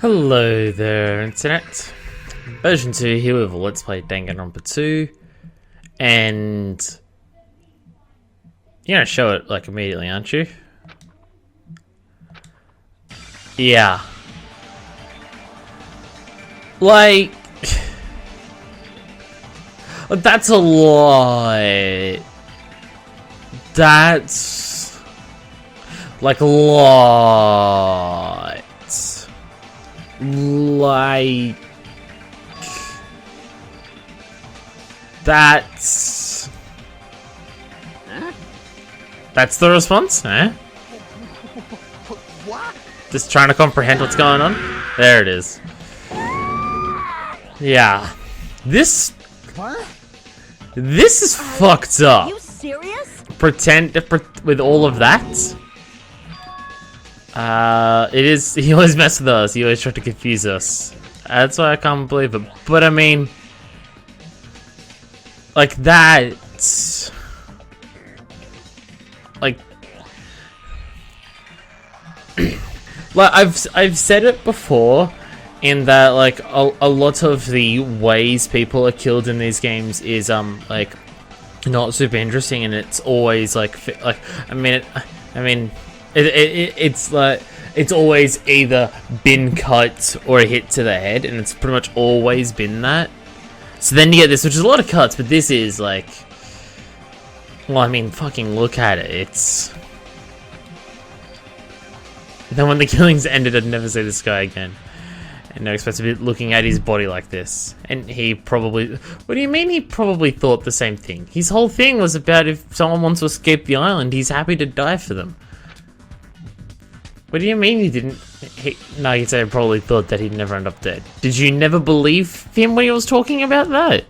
Hello there, Internet. Version 2 here with Let's Play Danganronpa 2. And you're gonna show it like immediately, aren't you? Yeah. Like, that's a lot. That's like a lot. Like, that's the response, eh? What? Just trying to comprehend what's going on. There it is. Yeah, this is fucked up. Are you serious? Pretend with all of that. It is. He always messes with us. He always tries to confuse us. That's why I can't believe it. But I mean, like that. Like, like I've said it before, in that like a lot of the ways people are killed in these games is like not super interesting, and it's always like it's like it's always either been cut or a hit to the head, and it's pretty much always been that. So then you get this, which is a lot of cuts, but this is like, well, I mean, fucking look at it. It's then when the killings ended, I'd never see this guy again. And no expect to be looking at his body like this. And he probably... What do you mean he probably thought the same thing? His whole thing was about if someone wants to escape the island, he's happy to die for them. What do you mean he didn't... Nagito probably thought that he'd never end up dead. Did you never believe him when he was talking about that?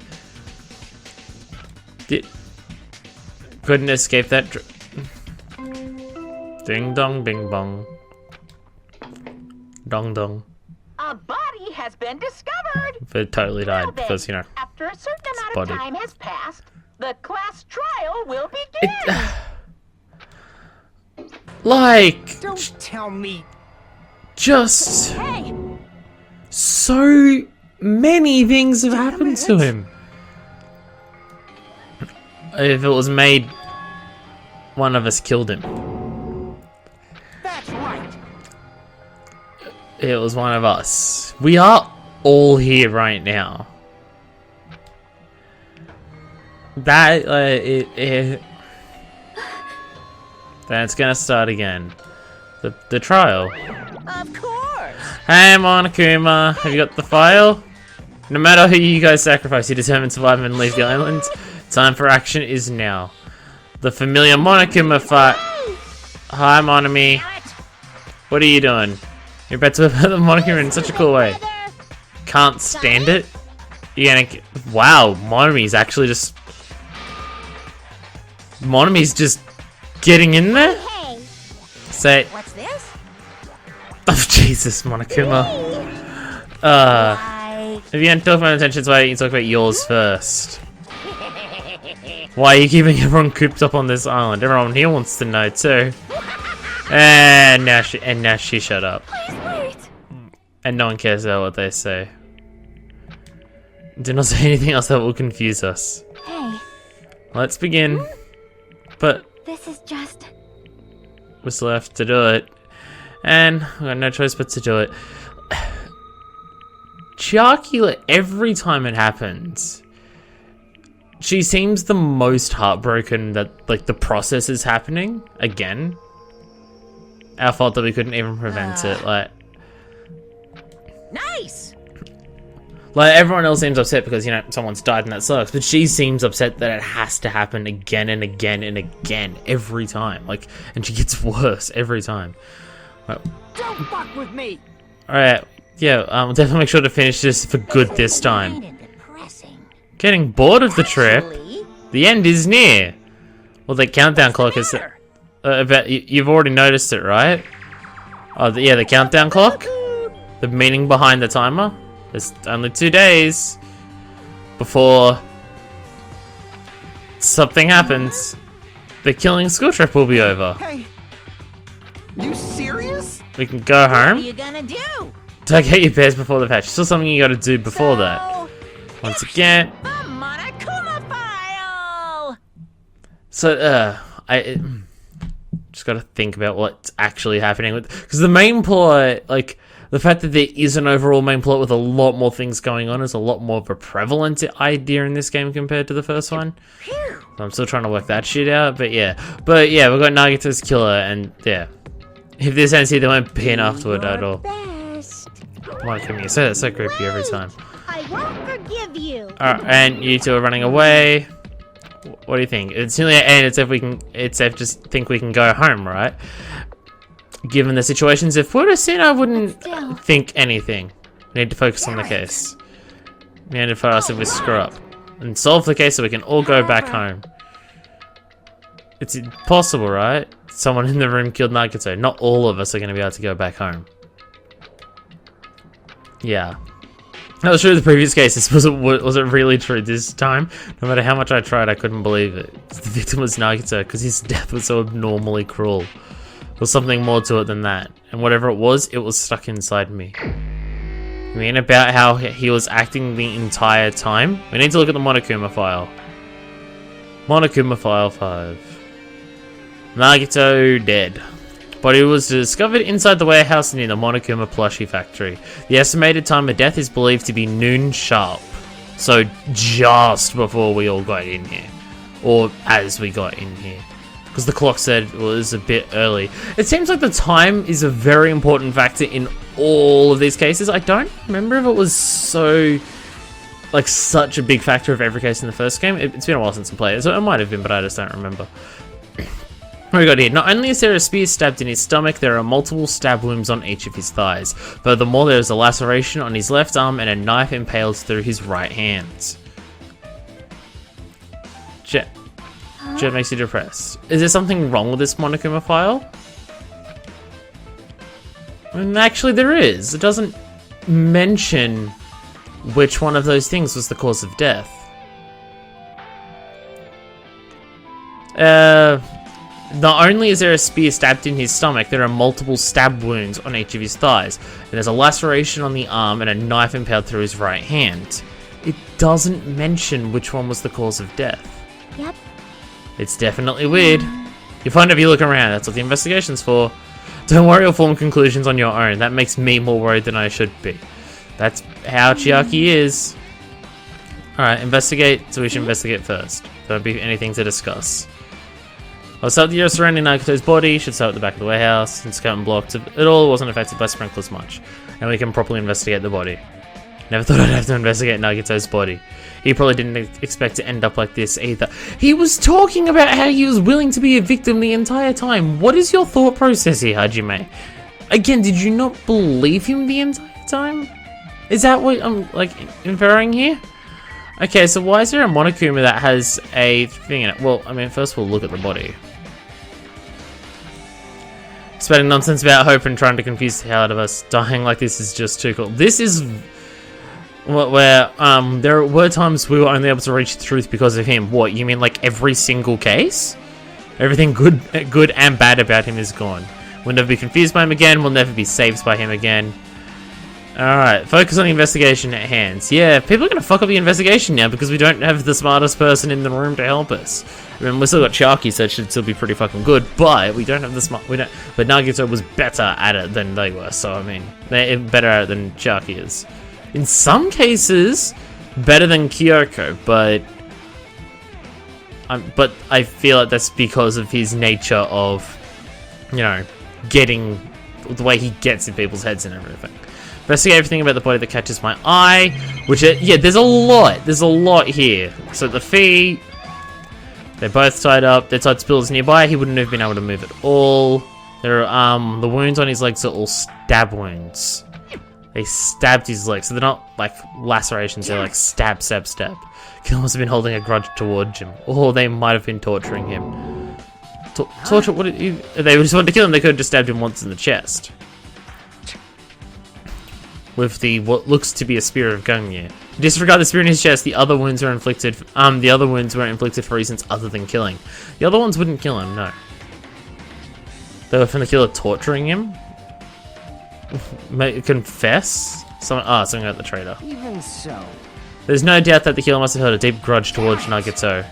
Couldn't escape that... Ding dong, bing bong. Dong dong. A body has been discovered. But totally died Well then, because, you know, after a certain amount body. of time has passed, the class trial will begin. Like, Don't tell me. just Hey, so many things have happened to him. If it was made, one of us killed him. That's right. It was one of us. We are all here right now. That then it's gonna start again. The trial. of course. Hey Monokuma, have you got the file? No matter who you guys sacrifice, you determine to survive and leave the island. Time for action is now. The familiar Monokuma fight. Hi Monomi. What are you doing? You're about to put the Monokuma in such a cool way. Can't stand it. You're gonna... Wow, Monomi's actually just... Monomi's just getting in there? Hey, Say... what's this? Oh, Jesus, Monokuma. If you can't talk about intentions, why don't you talk about yours first? Why are you keeping everyone cooped up on this island? Everyone here wants to know too. And now she shut up. Please wait. And no one cares about what they say. Do not say anything else that will confuse us. Hey, Let's begin. But this is just... we still have to do it. And I've got no choice but to do it. Chiaki, every time it happens, she seems the most heartbroken that like the process is happening again. Our fault that we couldn't even prevent it. Like everyone else seems upset because, you know, someone's died and that sucks, but she seems upset that it has to happen again and again and again every time. Like, and she gets worse every time. Don't fuck with me. All right, yeah, we'll definitely make sure to finish this for good this time. Getting bored of the trip. The end is near. Well, the countdown clock is about. You've already noticed it, right? Oh, yeah, the countdown clock. The meaning behind the timer. There's only 2 days before something happens. The killing school trip will be over. Hey, you serious? We can go What are home. you gonna do? Don't get your bears before the patch. Still something you gotta do before that. Once again. The Monokuma file! So, I just gotta think about what's actually happening with... Because the main plot, like, the fact that there is an overall main plot with a lot more things going on is a lot more of a prevalent idea in this game compared to the first one. So I'm still trying to work that shit out, but yeah. But yeah, we've got Nagito's killer, and yeah. If this ends here, there won't be an afterward at all. Monokuma, you say that so creepy every time. I won't forgive you. Alright, and you two are running away. What do you think? It's nearly at end. It's safe to think we can go home, right? Given the situations, if we're to sin, I wouldn't think anything. We need to focus on the case. We need to find us if we screw up. And solve the case so we can all go back home. It's impossible, right? Someone in the room killed Nagito. Not all of us are going to be able to go back home. Yeah. That was true in the previous cases. Was it really true this time? No matter how much I tried, I couldn't believe it. The victim was Nagito because his death was so abnormally cruel. There was something more to it than that. And whatever it was stuck inside me. I mean about how he was acting the entire time? We need to look at the Monokuma file. Monokuma file 5. Nagito dead. Body was discovered inside the warehouse near the Monokuma Plushy factory. The estimated time of death is believed to be noon sharp. So just before we all got in here. Or as we got in here. Because the clock said it was a bit early. It seems like the time is a very important factor in all of these cases. I don't remember if it was so... like such a big factor of every case in the first game. It's been a while since I played it, so it might have been, but I just don't remember. What we got here? Not only is there a spear stabbed in his stomach, there are multiple stab wounds on each of his thighs. Furthermore, there is a laceration on his left arm and a knife impaled through his right hand. Jet makes you depressed. Is there something wrong with this Monokuma file? And actually there is. It doesn't mention which one of those things was the cause of death. Not only is there a spear stabbed in his stomach, there are multiple stab wounds on each of his thighs. And there's a laceration on the arm and a knife impaled through his right hand. It doesn't mention which one was the cause of death. Yep. It's definitely weird. You'll find if you look around, that's what the investigation's for. Don't worry or form conclusions on your own. That makes me more worried than I should be. That's how Chiaki is. Alright, investigate, so we should investigate first. There won't be anything to discuss. I'll start the area surrounding Nagito's body, should start at the back of the warehouse, and scout and blocked it all wasn't affected by sprinklers much. And we can properly investigate the body. Never thought I'd have to investigate Nagito's body. He probably didn't expect to end up like this either. He was talking about how he was willing to be a victim the entire time. What is your thought process here, Hajime? Again, did you not believe him the entire time? Is that what I'm, like, inferring here? Okay, so why is there a Monokuma that has a thing in it? Well, I mean, first we'll look at the body. Spouting nonsense about hope and trying to confuse the hell out of us. Dying like this is just too cool. This is where there were times we were only able to reach the truth because of him. What, you mean like every single case? Everything good and bad about him is gone. We'll never be confused by him again. We'll never be saved by him again. Alright, focus on the investigation at hand. Yeah, people are going to fuck up the investigation now because we don't have the smartest person in the room to help us. I mean, we still got Chiaki, so it should still be pretty fucking good, but we don't have the but Nagito was better at it than they were, so I mean, they're better at it than Chiaki is. In some cases, better than Kyoko, but I feel like that's because of his nature of, you know, getting the way he gets in people's heads and everything. Investigate everything about the body that catches my eye, which yeah, there's a lot here. So the feet, they're both tied up, they're tied to pillars nearby, he wouldn't have been able to move at all. There are, the wounds on his legs are all stab wounds. They stabbed his legs, so they're not like lacerations, they're like stab. Killer must have been holding a grudge towards him, or they might have been torturing him. Torture, what did you, they just wanted to kill him, they could have just stabbed him once in the chest. With the what looks to be a spear of Gungnir. Disregard the spear in his chest. The other wounds were inflicted. The other wounds were inflicted for reasons other than killing. The other ones wouldn't kill him. No. They were from the killer torturing him. confess? Something about the traitor. Even so. There's no doubt that the healer must have held a deep grudge towards Nagito.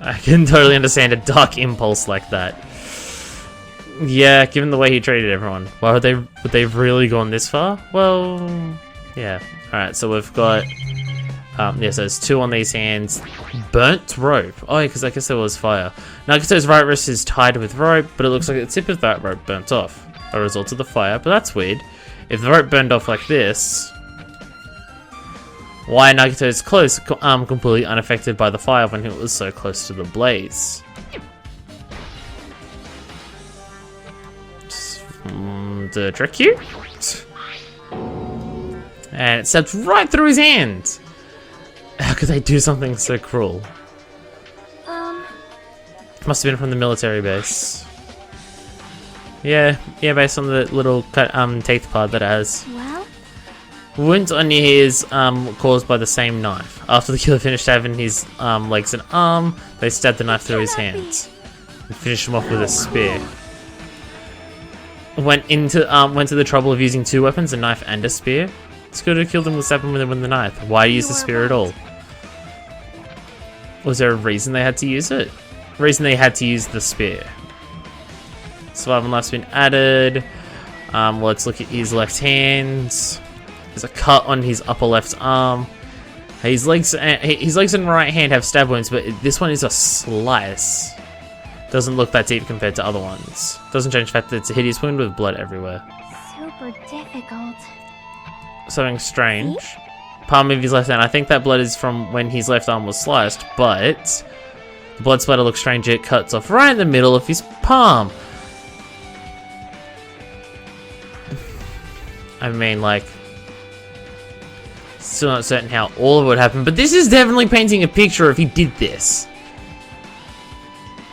I can totally understand a dark impulse like that. Yeah, given the way he treated everyone. Why would they really gone this far? Well, yeah. Alright, so we've got... yeah, so there's 2 on these hands. Burnt rope. Oh, yeah, because I guess there was fire. Nagito's right wrist is tied with rope, but it looks like the tip of that rope burnt off. A result of the fire, but that's weird. If the rope burned off like this... Why Nagito's clothes completely unaffected by the fire when it was so close to the blaze? To trick you? And it steps right through his hand! How could they do something so cruel? Must have been from the military base. Yeah, based on the little teeth part that it has. Well? Wounds on your ears caused by the same knife. After the killer finished having his legs and arm, they stabbed the knife through his hands and finished him off with a spear. Went to the trouble of using 2 weapons, a knife and a spear. It's good to kill them with stabbing with the knife. Why use the spear at all? Was there a reason they had to use it? Reason they had to use the spear. Survival knife's been added. Let's look at his left hand. There's a cut on his upper left arm. His legs and right hand have stab wounds, but this one is a slice. Doesn't look that deep compared to other ones. Doesn't change the fact that it's a hideous wound with blood everywhere. Super difficult. Something strange. Palm of his left hand. I think that blood is from when his left arm was sliced, but the blood splatter looks strange. It cuts off right in the middle of his palm. I mean, like, still not certain how all of it would happen, but this is definitely painting a picture if he did this.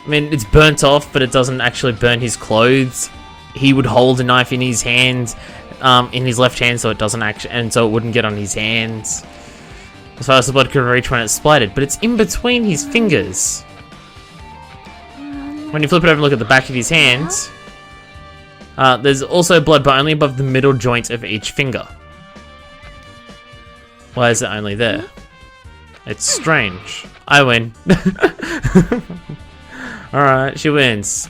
I mean, it's burnt off, but it doesn't actually burn his clothes. He would hold a knife in his hand, in his left hand, so it doesn't actually, and so it wouldn't get on his hands. As far as the blood could reach when it's splattered, but it's in between his fingers. When you flip it over and look at the back of his hand, there's also blood, but only above the middle joint of each finger. Why is it only there? It's strange. I win. Alright, she wins.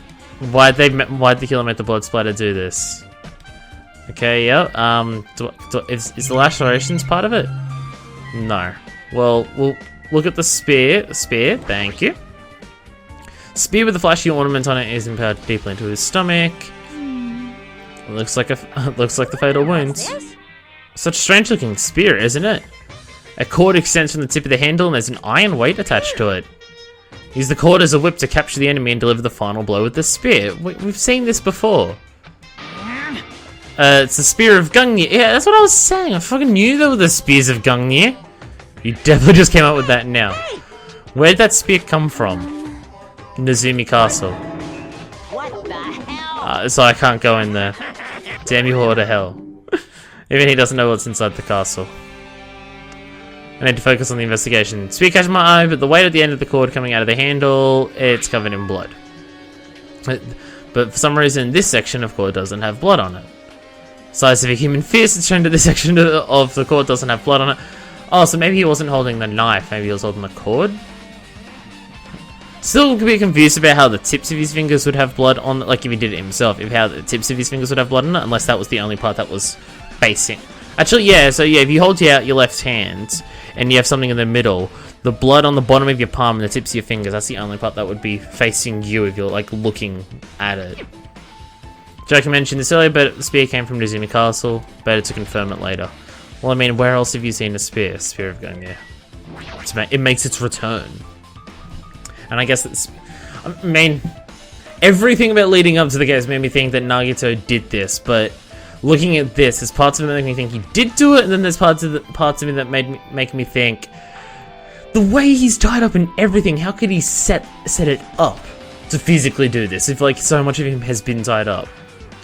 Why'd the killer make the blood splatter do this? Okay, yeah. Is the lacerations part of it? No. Well, we'll look at the spear. Spear, thank you. Spear with the flashy ornament on it is impaled deeply into his stomach. Looks like the fatal wound. Such a strange looking spear, isn't it? A cord extends from the tip of the handle and there's an iron weight attached to it. Use the cord as a whip to capture the enemy and deliver the final blow with the spear. We've seen this before. It's the spear of Gungnir. Yeah, that's what I was saying. I fucking knew there were the spears of Gungnir. You definitely just came up with that now. Where'd that spear come from? Numi Castle. What the hell? So I can't go in there. Damn you all to hell. Even he doesn't know what's inside the castle. I need to focus on the investigation. Spear catches my eye, but the weight at the end of the cord coming out of the handle, it's covered in blood. But for some reason, this section of cord doesn't have blood on it. Size of a human fist, it's shown that this section of the cord doesn't have blood on it. Oh, so maybe he wasn't holding the knife, maybe he was holding the cord? Still could be confused about how the tips of his fingers would have blood on it, like if he did it himself, if how the tips of his fingers would have blood on it, unless that was the only part that was facing. Actually, yeah, so yeah, if you hold out your left hand, and you have something in the middle, the blood on the bottom of your palm and the tips of your fingers, that's the only part that would be facing you if you're, like, looking at it. Joker mentioned this earlier, but the spear came from Numi Castle. Better to confirm it later. Well, I mean, where else have you seen a spear? Spear of Gungnir. It makes its return. And I guess it's... I mean, everything about leading up to the case made me think that Nagito did this, but... Looking at this, there's parts of it that make me think he did do it, and then there's parts of me that make me think the way he's tied up and everything. How could he set it up to physically do this if like so much of him has been tied up?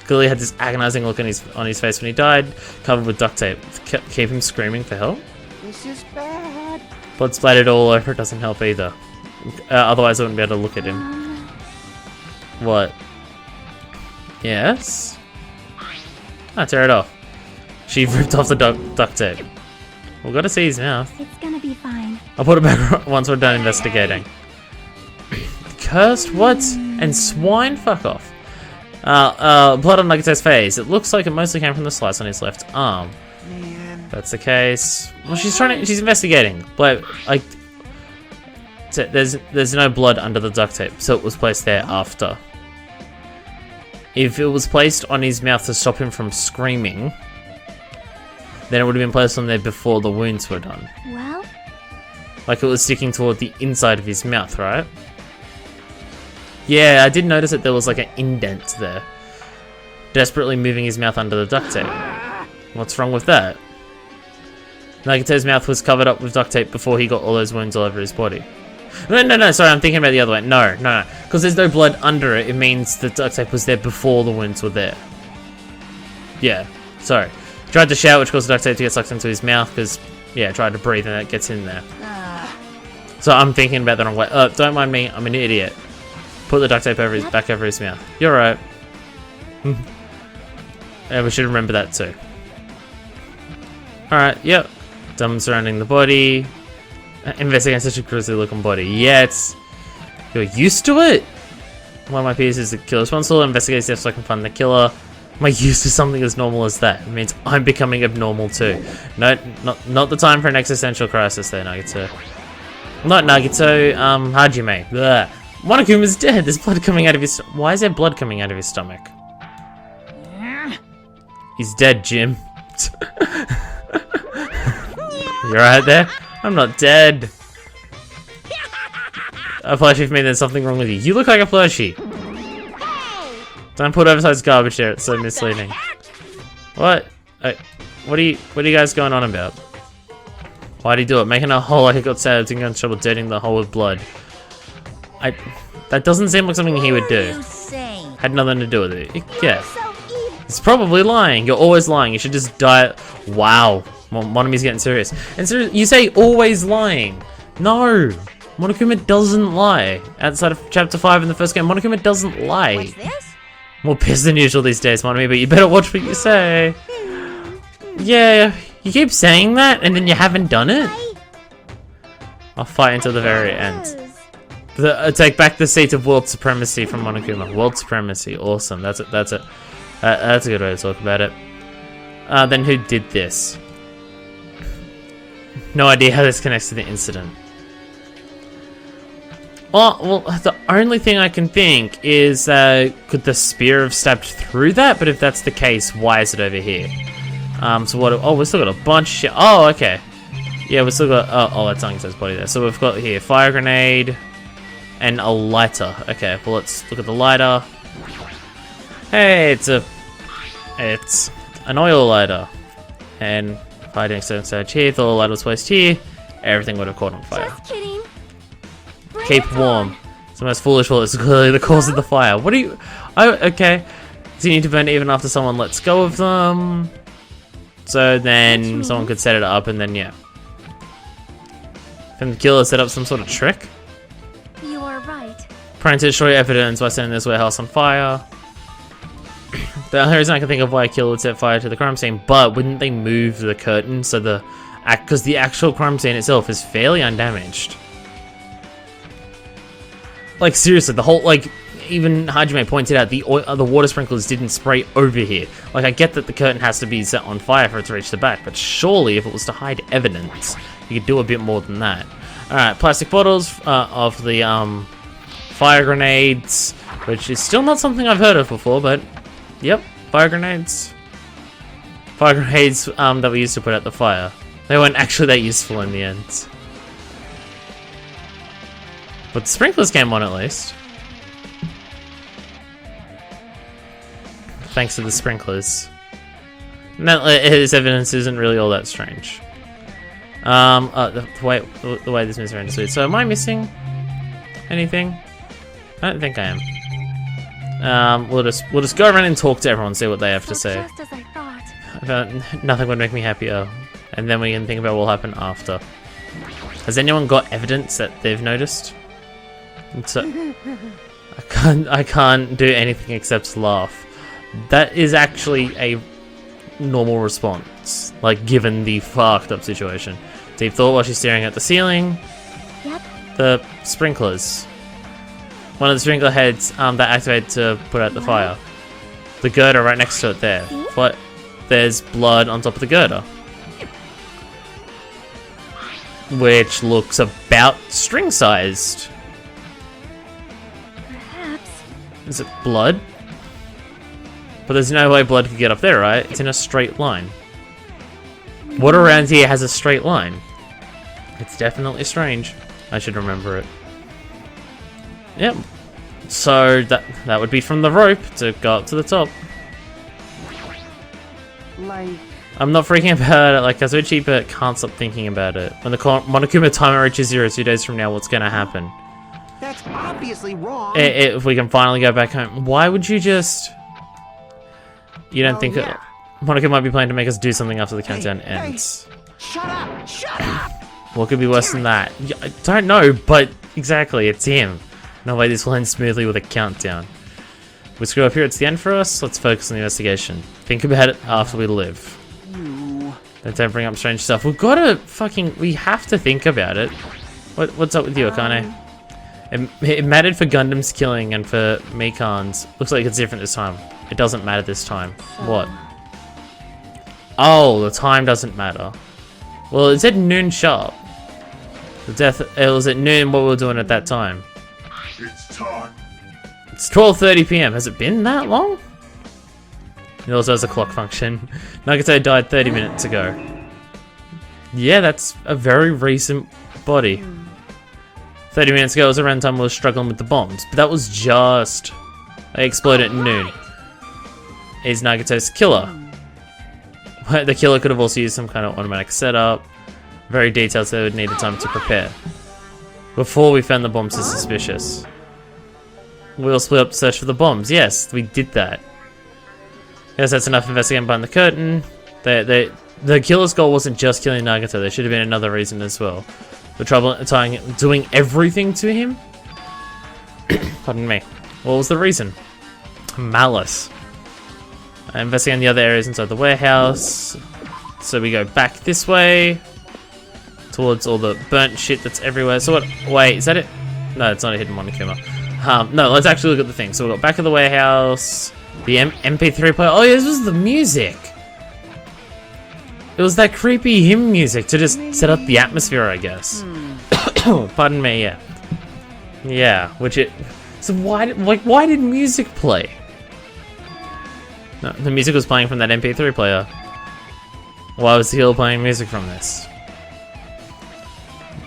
Clearly had this agonizing look on his face when he died, covered with duct tape. Keep him screaming for help. This is bad. Blood splattered all over. It doesn't help either. Otherwise, I wouldn't be able to look at him. What? Yes. Ah, tear it off. She ripped off the duct tape. We've got to see his mouth. It's gonna be fine. I'll put it back once we're done investigating. Cursed? What? And swine? Fuck off. Blood on Nagito's face. It looks like it mostly came from the slice on his left arm. Man. That's the case. Well, she's investigating. But, like, there's no blood under the duct tape, so it was placed there after. If it was placed on his mouth to stop him from screaming, then it would have been placed on there before the wounds were done. Well, Like it was sticking toward the inside of his mouth, right? Yeah, I did notice that there was like an indent there. Desperately moving his mouth under the duct tape. What's wrong with that? Nagito's mouth was covered up with duct tape before he got all those wounds all over his body. No, sorry, I'm thinking about the other way. No. Because there's no blood under it, it means the duct tape was there before the wounds were there. Yeah, sorry. Tried to shout, which caused the duct tape to get sucked into his mouth, because, yeah, tried to breathe and that gets in there. So I'm thinking about the wrong way. Don't mind me, I'm an idiot. Put the duct tape over back over his mouth. You're right. Yeah, we should remember that too. Alright, yep. Dumb surrounding the body. Investigating such a grisly looking body. Yeah, you're used to it? One of my peers is the killer responsible. Investigates death so I can find the killer. Am I used to something as normal as that? It means I'm becoming abnormal too. No, not the time for an existential crisis there, Nagito. Not Nagito, Hajime. Blah. Monokuma's dead. There's blood coming out of his... Why is there blood coming out of his stomach? He's dead, Jim. You right there? I'm not dead. A plushie for me, there's something wrong with you. You look like a plushie. Don't put oversized garbage there, it's so misleading. What? What are you guys going on about? Why'd he do it? Making a hole like he got stabbed and got in trouble dirtying the hole with blood. That doesn't seem like something he would do. Had nothing to do with it. Yeah. He's probably lying. You're always lying. You should just die. Wow. Monomi's getting serious. And so you say always lying. No. Monokuma doesn't lie. Outside of chapter 5 in the first game, Monokuma doesn't lie. What's this? More pissed than usual these days, Monomi, but you better watch what you say. Yeah, you keep saying that and then you haven't done it? I'll fight until the very end. Take back the seat of world supremacy from Monokuma. World supremacy, awesome. That's a good way to talk about it. Then who did this? No idea how this connects to the incident. Well, the only thing I can think is, could the spear have stabbed through that? But if that's the case, why is it over here? So what? Oh, we've still got a bunch of shit. Oh, okay. Yeah, we've still got. Oh, that's Nagito's body there. So we've got here fire grenade and a lighter. Okay, well let's look at the lighter. Hey, it's an oil lighter. And if I didn't search here, if the oil lighter was placed here, everything would have caught on fire. just kidding. Bring Keep it warm. on. It's the most foolish one. It's clearly the cause of the fire. What are you... Oh, okay. Continue to burn even after someone lets go of them. So then someone could set it up and then, yeah. Can the killer set up some sort of trick? You are right. Trying to destroy evidence by setting this warehouse on fire. The only reason I can think of why a killer would set fire to the crime scene, but wouldn't they move the curtain so because the actual crime scene itself is fairly undamaged. Like seriously, the whole, like, even Hajime pointed out the water sprinklers didn't spray over here. Like, I get that the curtain has to be set on fire for it to reach the back, but surely if it was to hide evidence, you could do a bit more than that. Alright, plastic bottles of the fire grenades, which is still not something I've heard of before, but yep, fire grenades. Fire grenades that we used to put out the fire. They weren't actually that useful in the end. But the sprinklers came on at least. Thanks to the sprinklers. No, his evidence isn't really all that strange. The way this moves around is weird. So am I missing anything? I don't think I am. We'll just go around and talk to everyone, see what they have to say. Just as I thought. I thought nothing would make me happier, and then we can think about what will happen after. Has anyone got evidence that they've noticed? So, I can't do anything except laugh. That is actually a normal response, like given the fucked up situation. Deep thought while she's staring at the ceiling. Yep. The sprinklers. One of the sprinkler heads that activate to put out the fire. The girder right next to it there. But there's blood on top of the girder. Which looks about string-sized. Perhaps. Is it blood? But there's no way blood could get up there, right? It's in a straight line. What around here has a straight line? It's definitely strange. I should remember it. Yep. So that would be from the rope to go up to the top. Like, I'm not freaking about it like Kazuchi, but can't stop thinking about it. When the Monokuma timer reaches 0 2 days from now, what's gonna happen? that's obviously wrong. If we can finally go back home, why would you just... You don't think yeah. Monokuma might be planning to make us do something after the countdown ends? Shut up! Shut up! What could be worse than that? I don't know, but exactly, it's him. No way this will end smoothly with a countdown. We screw up here, it's the end for us. Let's focus on the investigation. Think about it after we live. Don't bring up strange stuff. We've got to we have to think about it. What's up with you, Akane? It mattered for Gundam's killing and for Mikan's. Looks like it's different this time. It doesn't matter this time. What? Oh, the time doesn't matter. Well, it said noon sharp. It was at noon what we were doing at that time. It's time. It's 12:30 p.m. Has it been that long? It also has a clock function. Nagito died 30 minutes ago. Yeah, that's a very recent body. 30 minutes ago was around the time we were struggling with the bombs. But that was just... They exploded at noon. Is Nagito's killer. The killer could have also used some kind of automatic setup. Very detailed, so they would need time to prepare. Before we found the bombs as suspicious. We'll split up to search for the bombs. Yes, we did that. Yes, that's enough investigating behind the curtain. The killer's goal wasn't just killing Nagito. There should have been another reason as well. The trouble doing everything to him? Pardon me. What was the reason? Malice. Investigating the other areas inside the warehouse. So we go back this way. Towards all the burnt shit that's everywhere. So what? Wait, is that it? No, it's not a hidden Monokuma. No, let's actually look at the thing. So we got back of the warehouse. The MP3 player. Oh yeah, this was the music. It was that creepy hymn music to just set up the atmosphere, I guess. Pardon me, yeah. Yeah, which it... So why did music play? No, the music was playing from that MP3 player. Why was the killer playing music from this?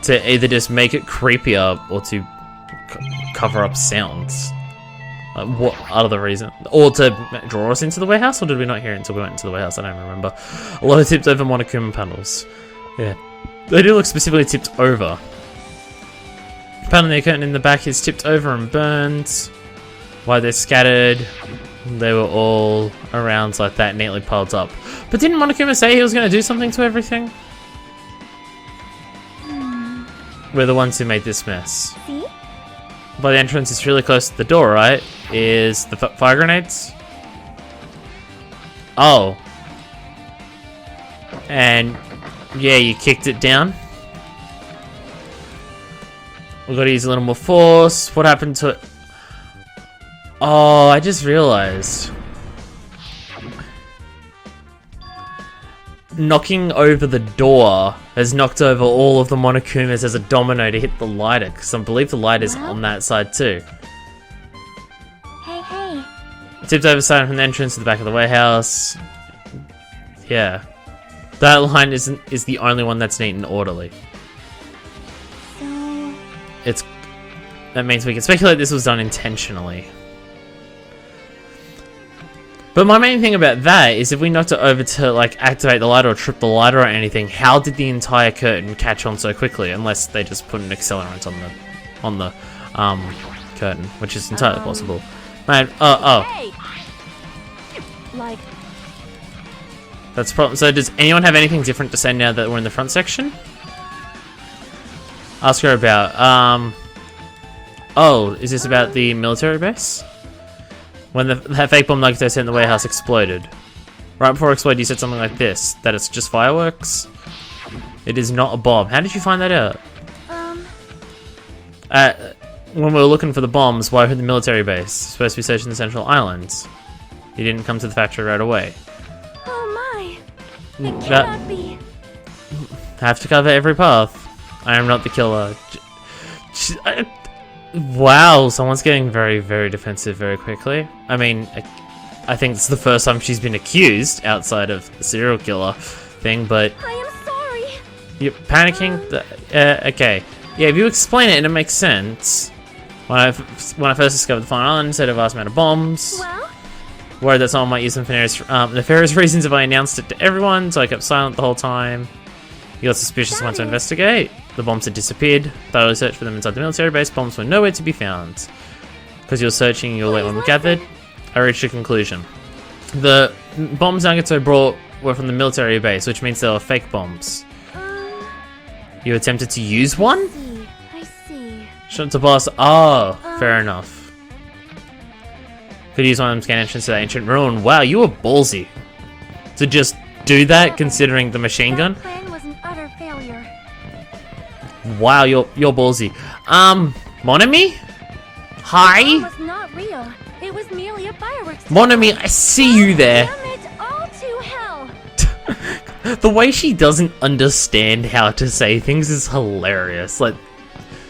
To either just make it creepier or to cover up sounds. What other reason? Or to draw us into the warehouse? Or did we not hear it until we went into the warehouse? I don't remember. A lot of tipped over Monokuma panels. Yeah. They do look specifically tipped over. Panel near curtain in the back is tipped over and burned. Why they're scattered. They were all around like that, neatly piled up. But didn't Monokuma say he was going to do something to everything? We're the ones who made this mess. See? By the entrance, it's really close to the door, right? Is the fire grenades? Oh. And, yeah, you kicked it down. We've got to use a little more force. What happened to it? Oh, I just realized. Knocking over the door has knocked over all of the Monokumas as a domino to hit the lighter, because I believe the lighter's on that side too. Hey. Tipped over side from the entrance to the back of the warehouse. Yeah. That line is the only one that's neat and orderly. So... That means we can speculate this was done intentionally. But my main thing about that is if we knocked it over to like activate the lighter or trip the lighter or anything, how did the entire curtain catch on so quickly? Unless they just put an accelerant on the curtain, which is entirely possible. Man, Hey! Like... That's a problem. So does anyone have anything different to say now that we're in the front section? Ask her about, oh, is this about the military base? When that fake bomb Nagito sent in the warehouse exploded. Right before it exploded, you said something like this, that it's just fireworks. It is not a bomb. How did you find that out? When we were looking for the bombs, why were the military base? Supposed to be searching the Central Islands. You didn't come to the factory right away. Oh my. It That- cannot be. Have to cover every path. I am not the killer. Wow, someone's getting very, very defensive very quickly. I mean, I think it's the first time she's been accused outside of the serial killer thing, but I am sorry. you're panicking? Okay. Yeah, if you explain it and it makes sense. When I first discovered the final island, instead of vast amount of bombs, Well, worried that someone might use them for nefarious reasons if I announced it to everyone, so I kept silent the whole time. You got suspicious and went to investigate. The bombs had disappeared. Thoroughly searched for them inside the military base. Bombs were nowhere to be found. Because you were searching, you were late when we gathered. I reached a conclusion. The bombs Nagito brought were from the military base, which means they were fake bombs. You attempted to use one? I see. Shot to boss. Oh, fair enough. Could use one of them to gain entrance to that ancient ruin. Wow, you were ballsy. To just do that, considering the machine gun. That plan was an utter failure. Wow, you're ballsy. Monami? Hi? It was not real. It was merely a fireworks. Monami, I see you there. Damn it, all to hell. The way she doesn't understand how to say things is hilarious. Like,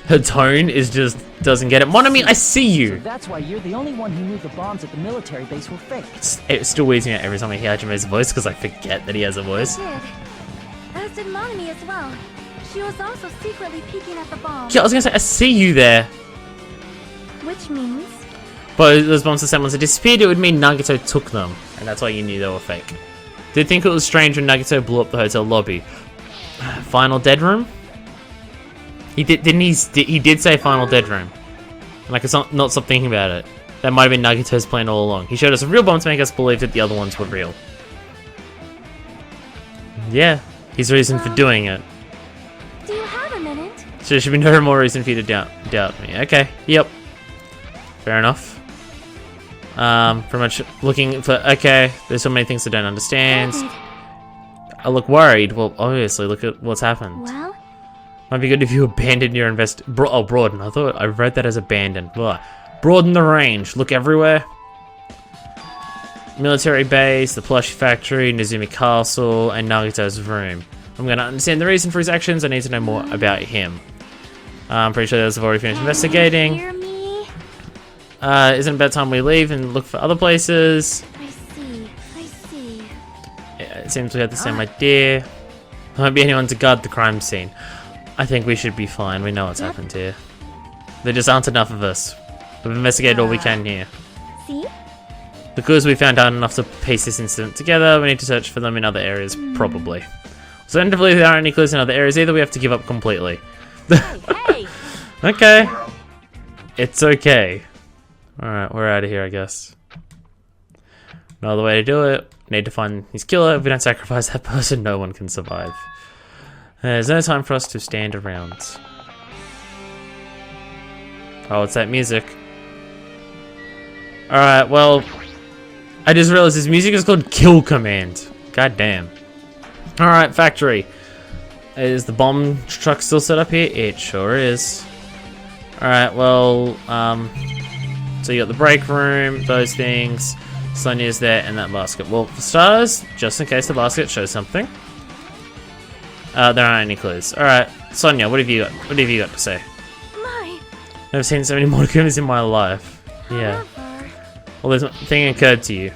her tone is just doesn't get it. Monami, I see you. That's why you're the only one who knew the bombs at the military base were fake. It still weirds me out every time I hear Hajime's voice because I forget that he has a voice. I did. As did Monami as well. She was also secretly peeking at the bomb. Yeah, I was gonna say, I see you there. Which means... But those bombs that once had disappeared, it would mean Nagito took them. And that's why you knew they were fake. Did think it was strange when Nagito blew up the hotel lobby. Final dead room? He did, didn't he did say final dead room. Like, it's not stop thinking about it. That might have been Nagito's plan all along. He showed us a real bomb to make us believe that the other ones were real. Yeah, his reason for doing it. Do you have a minute? So there should be no more reason for you to doubt me. Okay, yep. Fair enough. Pretty much looking for, okay, there's so many things I don't understand. I look worried. Well, obviously, look at what's happened. Well, Might be good if you abandon your broaden. I thought I read that as abandon. Blah. Broaden the range. Look everywhere. Military base, the Plushy factory, Numi Castle, and Nagito's room. I'm gonna understand the reason for his actions. I need to know more about him. I'm pretty sure those have already finished investigating. hear me? Isn't it about time we leave and look for other places? I see. I see. Yeah, it seems we had the same idea. There won't be anyone to guard the crime scene. I think we should be fine. We know what's happened here. There just aren't enough of us. We've investigated all we can here. See? The clues we found aren't enough to piece this incident together. We need to search for them in other areas, probably. So, if there aren't any clues in other areas either, we have to give up completely. Hey! Okay. It's okay. Alright, we're out of here, I guess. No other way to do it. Need to find his killer. If we don't sacrifice that person, no one can survive. There's no time for us to stand around. Oh, it's that music. Alright, well, I just realized this music is called Kill Command. God damn. Alright, factory. Is the bomb truck still set up here? It sure is. Alright, well, so you got the break room, those things. Sonia's there, and that basket. Well, for starters, just in case the basket shows something. There aren't any clues. Alright, Sonia, what have you got? What have you got to say? My. Never seen so many Monokumas in my life. Yeah. However, Well, there's one thing occurred to you.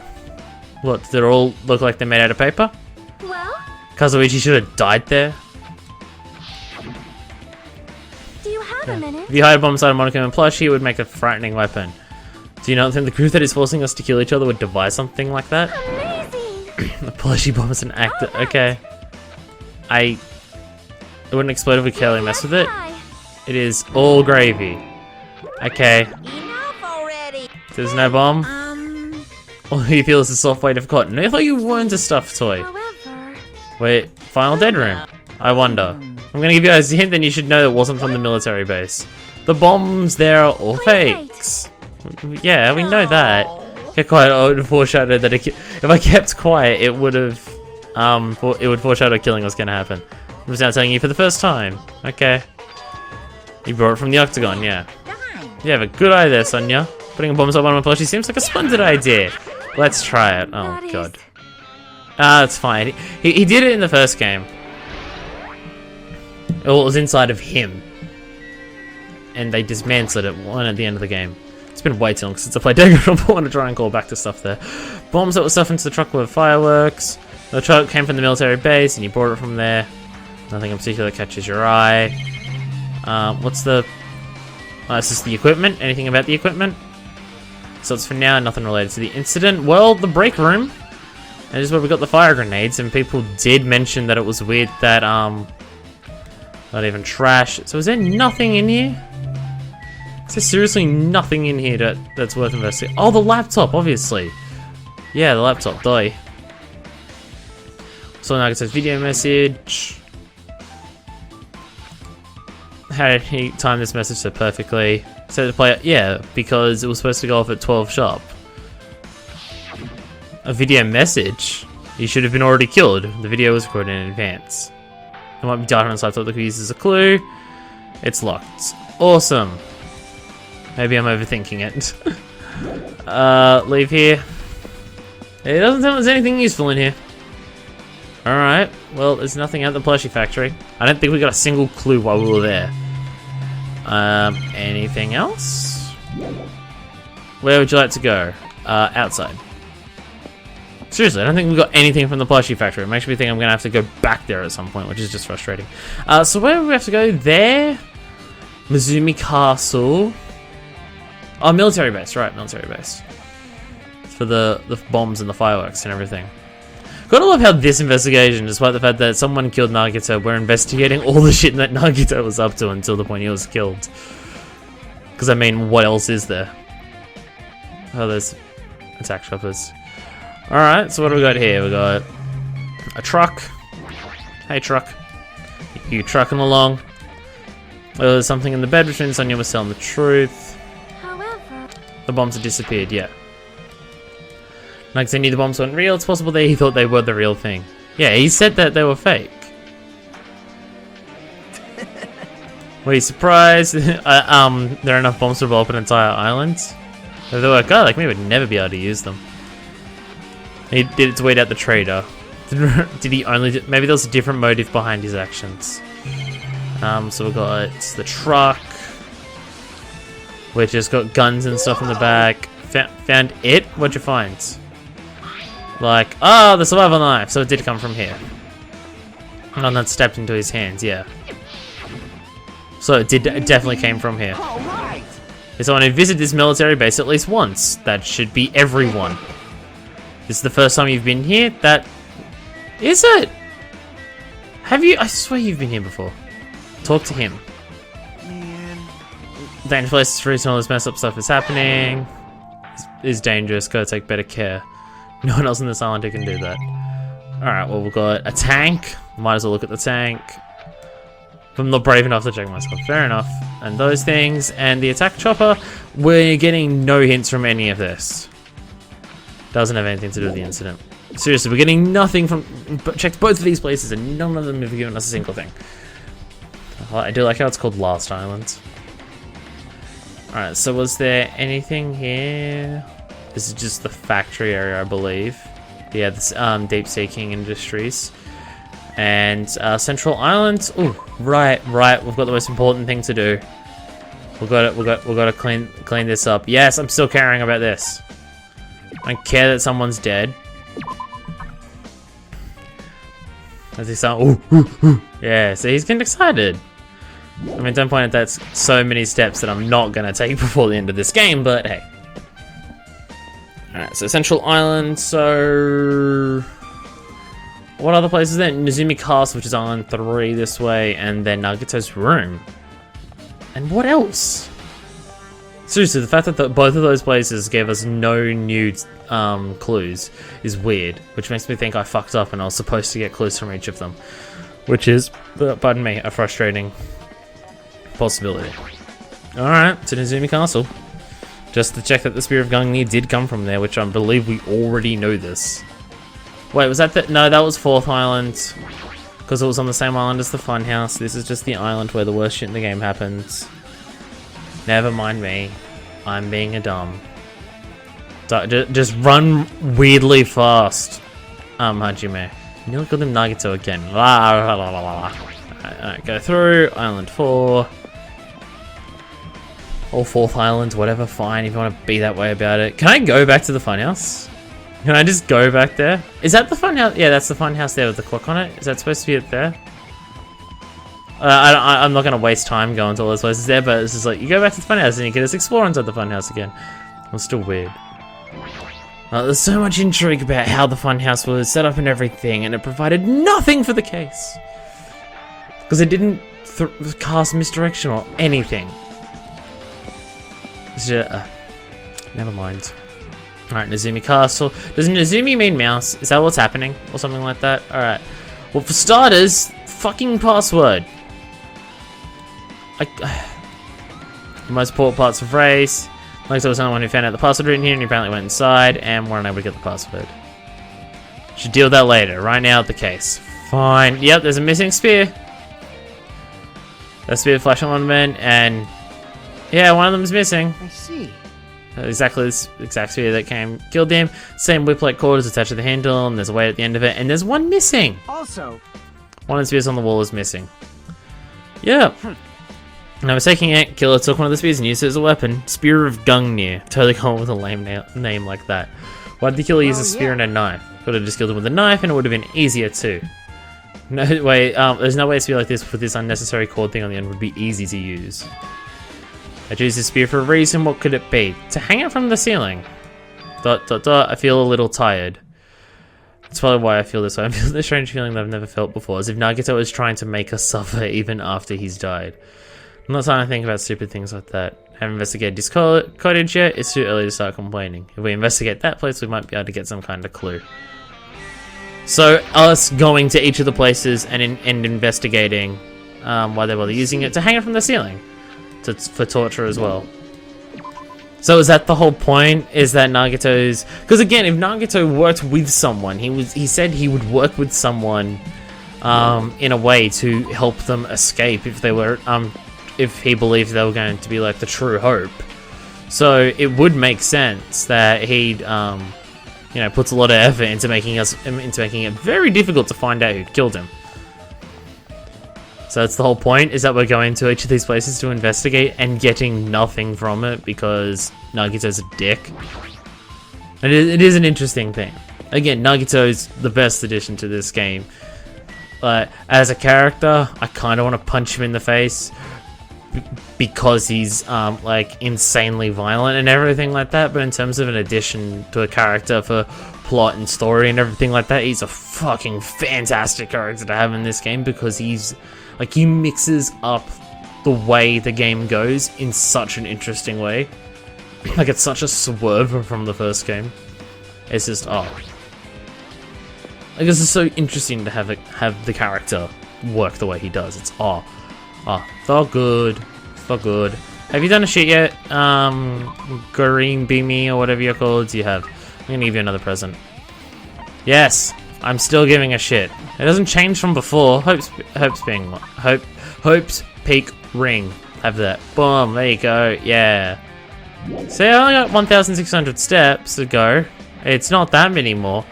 What, did they all look like they're made out of paper? well, Kazuichi should have died there. do you have a minute? If you hide a bomb inside a Monokuma and Plushy, it would make a frightening weapon. Do you not think the group that is forcing us to kill each other would devise something like that? Amazing! The Plushy bomb is an actor. Okay. It wouldn't explode if we carefully mess with it. Try. It is all gravy. Okay. Enough already! There's no bomb. All you feel is a soft weight of cotton. I thought you weren't a stuffed toy. However, Wait, final dead room. I wonder. I'm gonna give you guys a hint, then you should know it wasn't from the military base. The bombs there are all fakes. Yeah, we know that. Kept quiet. Oh, it would have foreshadowed that if I kept quiet, it would have it would foreshadow killing was gonna happen. I was now telling you for the first time. Okay. You brought it from the octagon, yeah. You have a good eye there, Sonia. Putting a bomb up on my plushie seems like a splendid idea. Let's try it. Oh god. It's fine. He did it in the first game. Well, it was inside of him. And they dismantled it one at the end of the game. It's been way too long since I played Danganronpa. I want to try and call back to stuff there. Bombs that were stuffed into the truck were fireworks. The truck came from the military base and you brought it from there. Nothing in particular catches your eye. What's the... this is the equipment. Anything about the equipment? So it's for now nothing related to the incident. Well, the break room. And this is where we got the fire grenades. And people did mention that it was weird that, not even trash. So is there nothing in here? Is there seriously nothing in here that's worth investigating? Oh, the laptop, obviously. Yeah, the laptop, die. So now it says video message. How did he time this message so perfectly? Set to play it, yeah, because it was supposed to go off at 12 sharp. A video message? You should have been already killed. The video was recorded in advance. There might be data on this laptop that could use as a clue. It's locked. Awesome. Maybe I'm overthinking it. Leave here. It doesn't sound like there's anything useful in here. Alright, well, there's nothing at the Plushy factory. I don't think we got a single clue while we were there. Anything else? Where would you like to go? Outside. Seriously, I don't think we got anything from the Plushy factory. It makes me think I'm gonna have to go back there at some point, which is just frustrating. So where do we have to go? There? Numi Castle. Oh, military base, right, military base. For the bombs and the fireworks and everything. Gotta love how this investigation, despite the fact that someone killed Nagito, we're investigating all the shit that Nagito was up to until the point he was killed. Because, I mean, what else is there? Oh, there's attack shoppers. Alright, so what do we got here? We got a truck. Hey, truck. You trucking along. Well, there's something in the bed which means Sonia was telling the truth. However, The bombs have disappeared, yeah. Like they knew the bombs weren't real, it's possible that he thought they were the real thing. Yeah, he said that they were fake. Were you surprised? There are enough bombs to blow up an entire island? If they were, God, like me would never be able to use them. He did it to weed out the traitor. Did he only do, maybe there was a different motive behind his actions. So we got the truck, which has got guns and stuff in the back. Found it? What'd you find? Like, oh, the survival knife. So it did come from here. And that stepped into his hands, yeah. So it definitely came from here. There's someone who visited this military base at least once. That should be everyone. This is the first time you've been here? That... Is it? Have you? I swear you've been here before. Talk to him. Dangerous place is freezing, all this messed up stuff is happening. Is dangerous, gotta take better care. No one else in this island who can do that. Alright, well we've got a tank. Might as well look at the tank. I'm not brave enough to check myself. Fair enough. And those things. And the attack chopper. We're getting no hints from any of this. Doesn't have anything to do with the incident. Seriously, we're getting nothing from... Checked both of these places and none of them have given us a single thing. I do like how it's called Last Island. Alright, so was there anything here? This is just the factory area, I believe. Yeah, this Deep Seeking Industries. And Central Island. Ooh, right. We've got the most important thing to do. We've got to clean this up. Yes, I'm still caring about this. I don't care that someone's dead. As he sound, ooh. Yeah, so he's getting excited. I mean, don't point at that's so many steps that I'm not gonna take before the end of this game, but hey. Alright, so Central Island, so... What other places there? Numi Castle, which is Island 3 this way, and then Nagito's room. And what else? Seriously, the fact that both of those places gave us no new clues is weird, which makes me think I fucked up and I was supposed to get clues from each of them. Which is, pardon me, a frustrating possibility. Alright, to Numi Castle. Just to check that the Spear of Gungnir did come from there, which I believe we already know this. Wait, was that the... No, that was 4th Island. Because it was on the same island as the Funhouse. This is just the island where the worst shit in the game happens. Never mind me. I'm being a dumb. Just run weirdly fast. Hajime. You nearly called him Nagito again. Alright, go through. Island 4. Or 4th Island, whatever, fine, if you want to be that way about it. Can I go back to the Funhouse? Can I just go back there? Is that the Funhouse? Yeah, that's the Funhouse there with the clock on it. Is that supposed to be it there? I'm not going to waste time going to all those places there, but it's just like, you go back to the Funhouse and you can just explore inside the Funhouse again. It's still weird. There's so much intrigue about how the Funhouse was set up and everything, and it provided nothing for the case. Because it didn't cast misdirection or anything. Never mind. Alright, Numi Castle. Does Numi mean mouse? Is that what's happening? Or something like that? Alright. Well, for starters, fucking password. The most important parts of race. Like, I was the only one who found out the password written here, and he apparently went inside, and weren't able to get the password. Should deal with that later. Right now, the case. Fine. Yep, there's a missing spear. That spear flashing on the men, and... yeah, one of them's missing. I see. Exactly this exact spear that killed him. Same whip-like cord is attached to the handle, and there's a weight at the end of it, and there's one missing. Also, one of the spears on the wall is missing. Yeah. Now mistaking it, killer took one of the spears and used it as a weapon. Spear of Gungnir. Totally common with a lame name like that. Why did the killer use a spear and a knife? Could have just killed him with a knife, and it would have been easier too. No way. There's no way a spear like this with this unnecessary cord thing on the end would be easy to use. I choose this spear for a reason. What could it be? To hang it from the ceiling. ... I feel a little tired. That's probably why I feel this way. I feel this strange feeling that I've never felt before, as if Nagito was trying to make us suffer even after he's died. I'm not trying to think about stupid things like that. I haven't investigated his cottage yet. It's too early to start complaining. If we investigate that place, we might be able to get some kind of clue. So, us going to each of the places and investigating why they were using it to hang it from the ceiling. For torture as well. So is that the whole point? Is that Nagito's... because again, if Nagito worked with someone, he said he would work with someone in a way to help them escape if they were if he believed they were going to be like the true hope. So it would make sense that he'd puts a lot of effort into making it very difficult to find out who killed him. So that's the whole point, is that we're going to each of these places to investigate and getting nothing from it because Nagito's a dick. And it is an interesting thing. Again, Nagito's the best addition to this game. As a character, I kind of want to punch him in the face because he's like insanely violent and everything like that, but in terms of an addition to a character for plot and story and everything like that, he's a fucking fantastic character to have in this game because he's... like, he mixes up the way the game goes in such an interesting way. Like, it's such a swerve from the first game. It's just, oh. Like, this is so interesting to have the character work the way he does. It's, so good. So good. Have you done a shit yet? Green Beamy or whatever you're called? You have. I'm gonna give you another present. Yes! I'm still giving a shit. It doesn't change from before. Hope's Peak Ring. Have that. Boom. There you go. Yeah. See, I only got 1,600 steps to go. It's not that many more.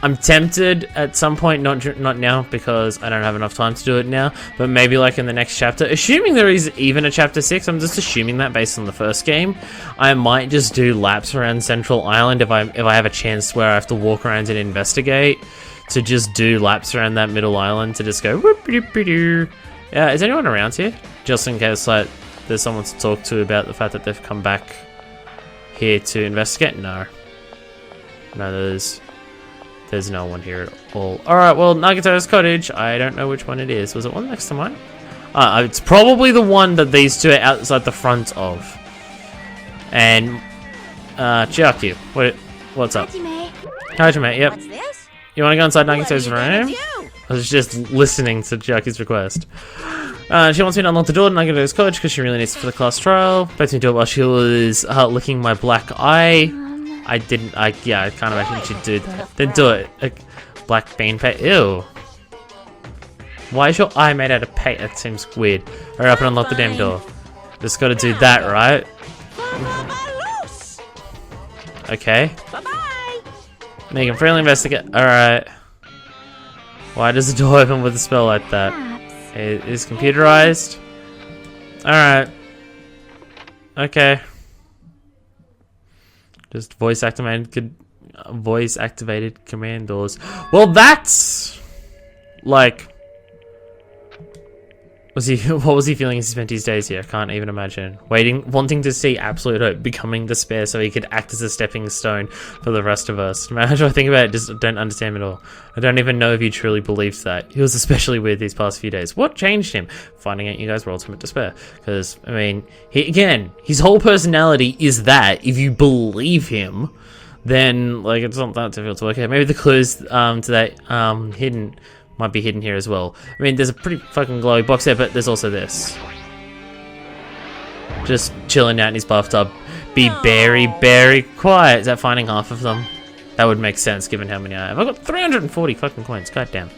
I'm tempted at some point, not now because I don't have enough time to do it now, but maybe like in the next chapter. Assuming there is even a chapter 6, I'm just assuming that based on the first game. I might just do laps around Central Island if I have a chance where I have to walk around and investigate, to just do laps around that middle island to just go whoop-de-doo-doo. Yeah, is anyone around here? Just in case like there's someone to talk to about the fact that they've come back here to investigate. No, there's no one here at all. Alright, well, Nagito's cottage. I don't know which one it is. Was it one next to mine? It's probably the one that these two are outside the front of. And, Chiaki, what's up? Hajime, yep. What's this? You want to go inside Nagito's What are you room? gonna do? I was just listening to Chiaki's request. She wants me to unlock the door to Nagito's cottage because she really needs it for the class trial. Begs me to do it while she was licking my black eye. I kind of imagine she'd do that. Then do it. Black bean paint. Ew. Why is your eye made out of paint? That seems weird. Hurry up and unlock the damn door. Just gotta do that, right? Okay. Make him freely investigate. Alright. Why does the door open with a spell like that? It is computerized. Alright. Okay. Just voice activated command doors. Well, that's like, what was he feeling as he spent his days here? I can't even imagine. Wanting to see absolute hope, becoming despair so he could act as a stepping stone for the rest of us. No matter how I think about it, just don't understand him at all. I don't even know if he truly believes that. He was especially weird these past few days. What changed him? Finding out you guys were ultimate despair. Because, I mean, his whole personality is that. If you believe him, then, like, it's not that difficult to work out. Maybe the clues to that hidden might be hidden here as well. I mean, there's a pretty fucking glowy box there, but there's also this. Just chilling out in his bathtub. Be very, very quiet. Is that finding half of them? That would make sense given how many I have. I've got 340 fucking coins. Goddamn.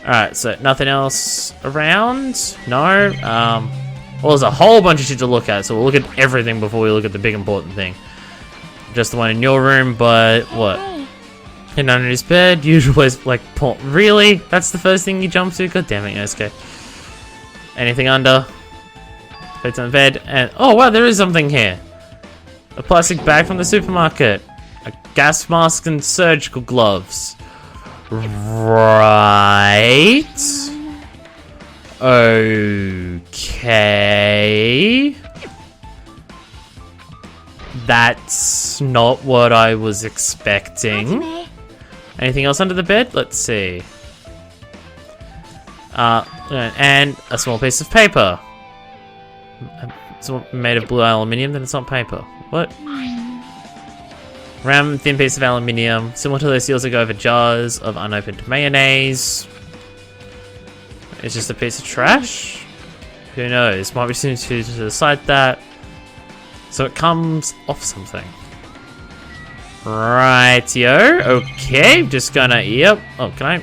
Alright, so nothing else around? No. Well, there's a whole bunch of shit to look at, so we'll look at everything before we look at the big important thing. Just the one in your room, but what? Hidden under his bed, usual place, like, really? That's the first thing you jump to? God damn it, yes, okay. Anything under? Bed's on the bed, and oh wow, there is something here. A plastic bag from the supermarket. A gas mask and surgical gloves. Right. Okay. That's not what I was expecting. Anything else under the bed? Let's see. And a small piece of paper. It's made of blue aluminium, then it's not paper. What? Round thin piece of aluminium, similar to those seals that go over jars of unopened mayonnaise. It's just a piece of trash? Who knows? Might be soon to decide that. So it comes off something. Rightio. Okay, just gonna, yep. Oh, can I?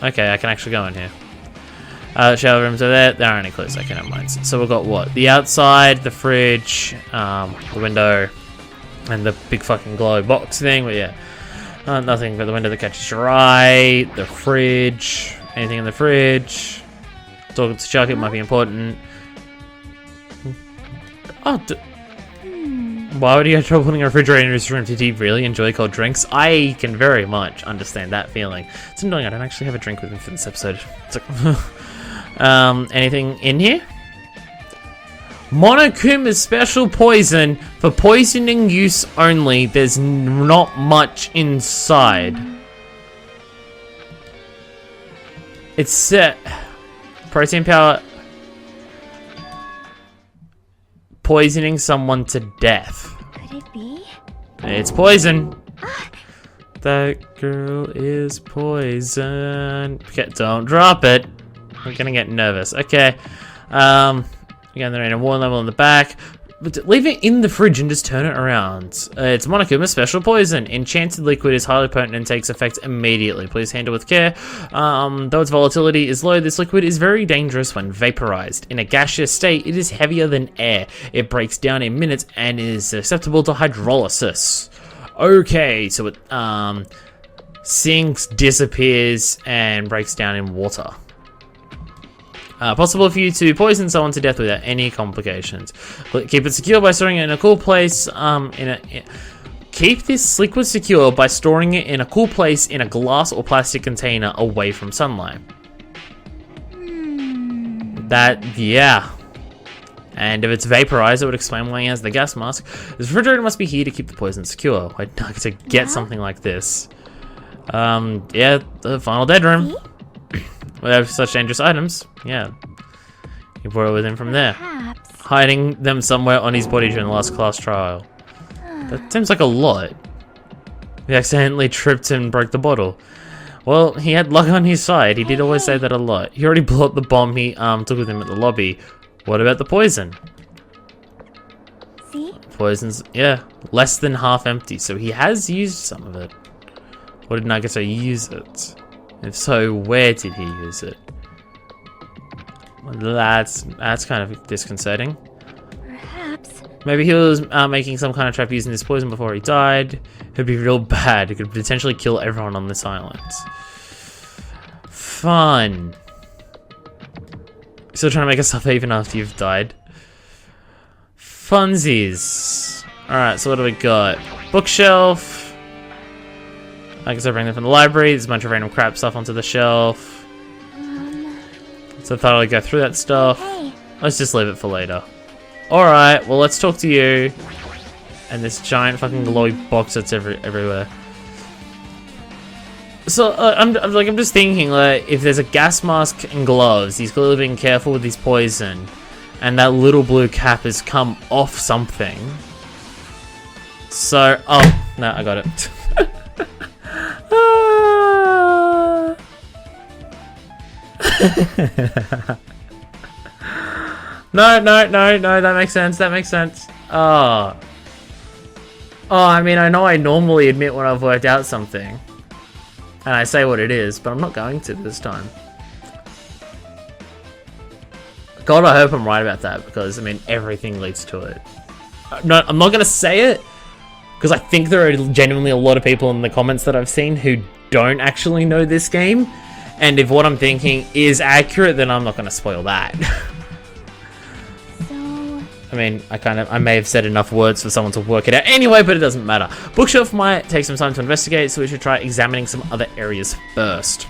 Okay, I can actually go in here. Shower rooms are there. There aren't any clues. Okay, never mind. So we've got what? The outside, the fridge, the window, and the big fucking glow box thing. But yeah, nothing but the window that catches your eye, the fridge, anything in the fridge. Talking to Chuck, it might be important. Oh, why would he have trouble putting a refrigerator in his room? Did he really enjoy cold drinks? I can very much understand that feeling. It's annoying I don't actually have a drink with me for this episode. It's like, anything in here? Monokuma's special poison for poisoning use only. There's not much inside. It's set. Protein powder. Poisoning someone to death. Could it be? It's poison. That girl is poison. Okay, don't drop it. I'm gonna get nervous. Okay. Again, there ain't a warning level in the back. But leave it in the fridge and just turn it around. It's Monokuma's special poison. Enchanted liquid is highly potent and takes effect immediately. Please handle with care. Though its volatility is low, this liquid is very dangerous when vaporized. In a gaseous state, it is heavier than air. It breaks down in minutes and is susceptible to hydrolysis. Okay, so it sinks, disappears, and breaks down in water. Possible for you to poison someone to death without any complications. Keep it secure by storing it in a cool place. Keep this liquid secure by storing it in a cool place in a glass or plastic container away from sunlight. Yeah. And if it's vaporized, it would explain why he has the gas mask. The refrigerator must be here to keep the poison secure. I'd like to get something like this. Yeah, the final dead room. We have such dangerous items. Yeah. You brought it with him from there. Perhaps. Hiding them somewhere on his body during the last class trial. That seems like a lot. We accidentally tripped and broke the bottle. Well, he had luck on his side. He did always say that a lot. He already blew up the bomb he took with him at the lobby. What about the poison? See? Poison's, yeah, less than half empty, so he has used some of it. Or did Nagito use it? If so, where did he use it? Well, that's kind of disconcerting. Perhaps. Maybe he was making some kind of trap using this poison before he died. It'd be real bad. It could potentially kill everyone on this island. Fun. Still trying to make yourself even after you've died. Funsies. Alright, so what do we got? Bookshelf. I guess I bring them from the library. There's a bunch of random crap stuff onto the shelf. So I thought I'd go through that stuff. Hey. Let's just leave it for later. Alright, well let's talk to you. And this giant fucking glowy box that's everywhere. So I'm just thinking, like, if there's a gas mask and gloves, he's clearly being careful with his poison, and that little blue cap has come off something. So, oh no, I got it. No, that makes sense. That makes sense. Oh, I mean, I know I normally admit when I've worked out something. And I say what it is, but I'm not going to this time. God, I hope I'm right about that, because, I mean, everything leads to it. No, I'm not going to say it, because I think there are genuinely a lot of people in the comments that I've seen who don't actually know this game. And if what I'm thinking is accurate, then I'm not going to spoil that. I mean, I may have said enough words for someone to work it out anyway, but it doesn't matter. Bookshelf might take some time to investigate, so we should try examining some other areas first.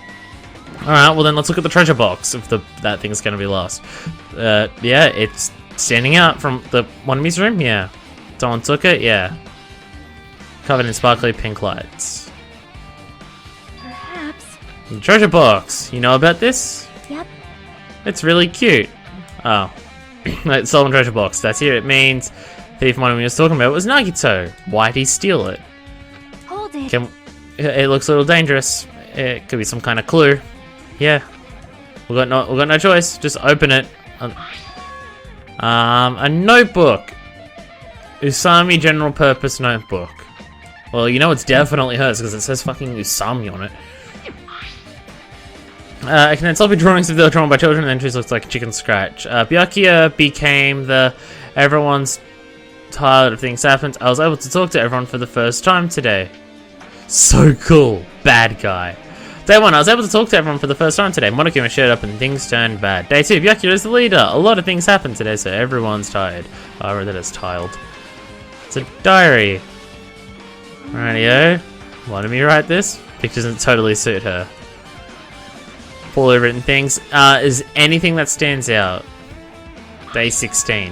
Alright, well then let's look at the treasure box, if that thing's gonna be lost. Yeah, it's standing out from the one of his room, yeah. Someone took it, yeah. Covered in sparkly pink lights. Perhaps. The treasure box, you know about this? Yep. It's really cute. Oh. It's stolen treasure box. That's it. It means thief Monokuma was talking about was Nagito. Why'd he steal it? Hold it. It looks a little dangerous. It could be some kind of clue. Yeah. We got no choice. Just open it. A notebook. Usami general purpose notebook. Well, you know it's definitely hers because it says fucking Usami on it. I can copy drawings if they're drawn by children, and the entries looks like a chicken scratch. Byakuya became the everyone's tired of things happened. I was able to talk to everyone for the first time today. So cool. Bad guy. Day 1, I was able to talk to everyone for the first time today. Monokuma showed up and things turned bad. Day 2, Byakuya is the leader. A lot of things happened today, so everyone's tired. I read that as tiled. It's a diary. Rightio. Wanted me to write this? Picture doesn't totally suit her. Poorly written things. Is anything that stands out? Day 16.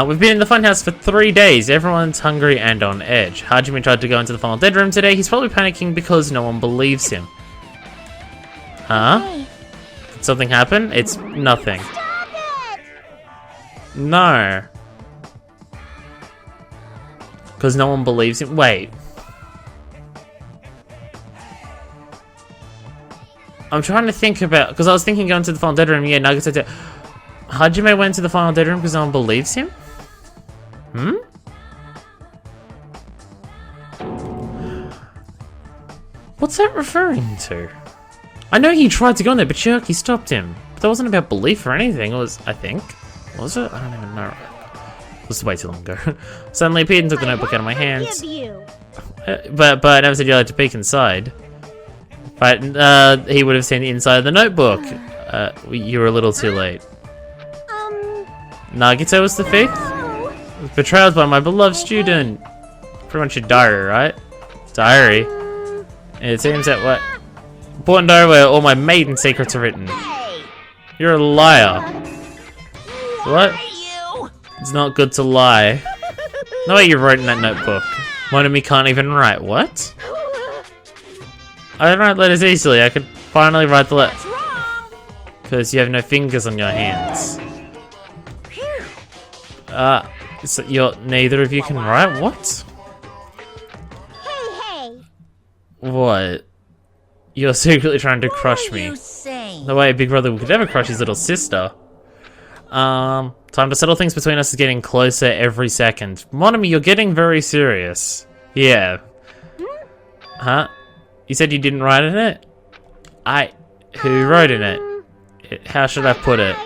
We've been in the funhouse for 3 days. Everyone's hungry and on edge. Hajime tried to go into the final dead room today. He's probably panicking because no one believes him. Huh? Hey. Did something happen? It's nothing. Stop it! No. Because no one believes him. Wait. I'm trying to think about, because I was thinking going to the final dead room. Yeah, Nagito did. Hajime went to the final dead room because no one believes him? Hmm? What's that referring to? I know he tried to go in there, but Cherokee stopped him. But that wasn't about belief or anything. It was, I think. Was it? I don't even know. It was way too long ago. Suddenly appeared and took the notebook out of my hands. But I never said you had to peek inside. But he would have seen the inside of the notebook. You were a little too late. Nagito was the thief? Was betrayed by my beloved student. Pretty much your diary, right? Diary? It seems that what? Important diary where all my maiden secrets are written. You're a liar. What? It's not good to lie. No way you wrote in that notebook. One of me can't even write. What? I don't write letters easily. I could finally write the letter. Because you have no fingers on your hands. So neither of you can write? What? Hey, hey. What? You're secretly trying to crush me. saying? The way a big brother could never crush his little sister. Time to settle things between us is getting closer every second. Monokuma, you're getting very serious. Yeah. Huh? You said you didn't write in it? Who wrote in it? How should I put it?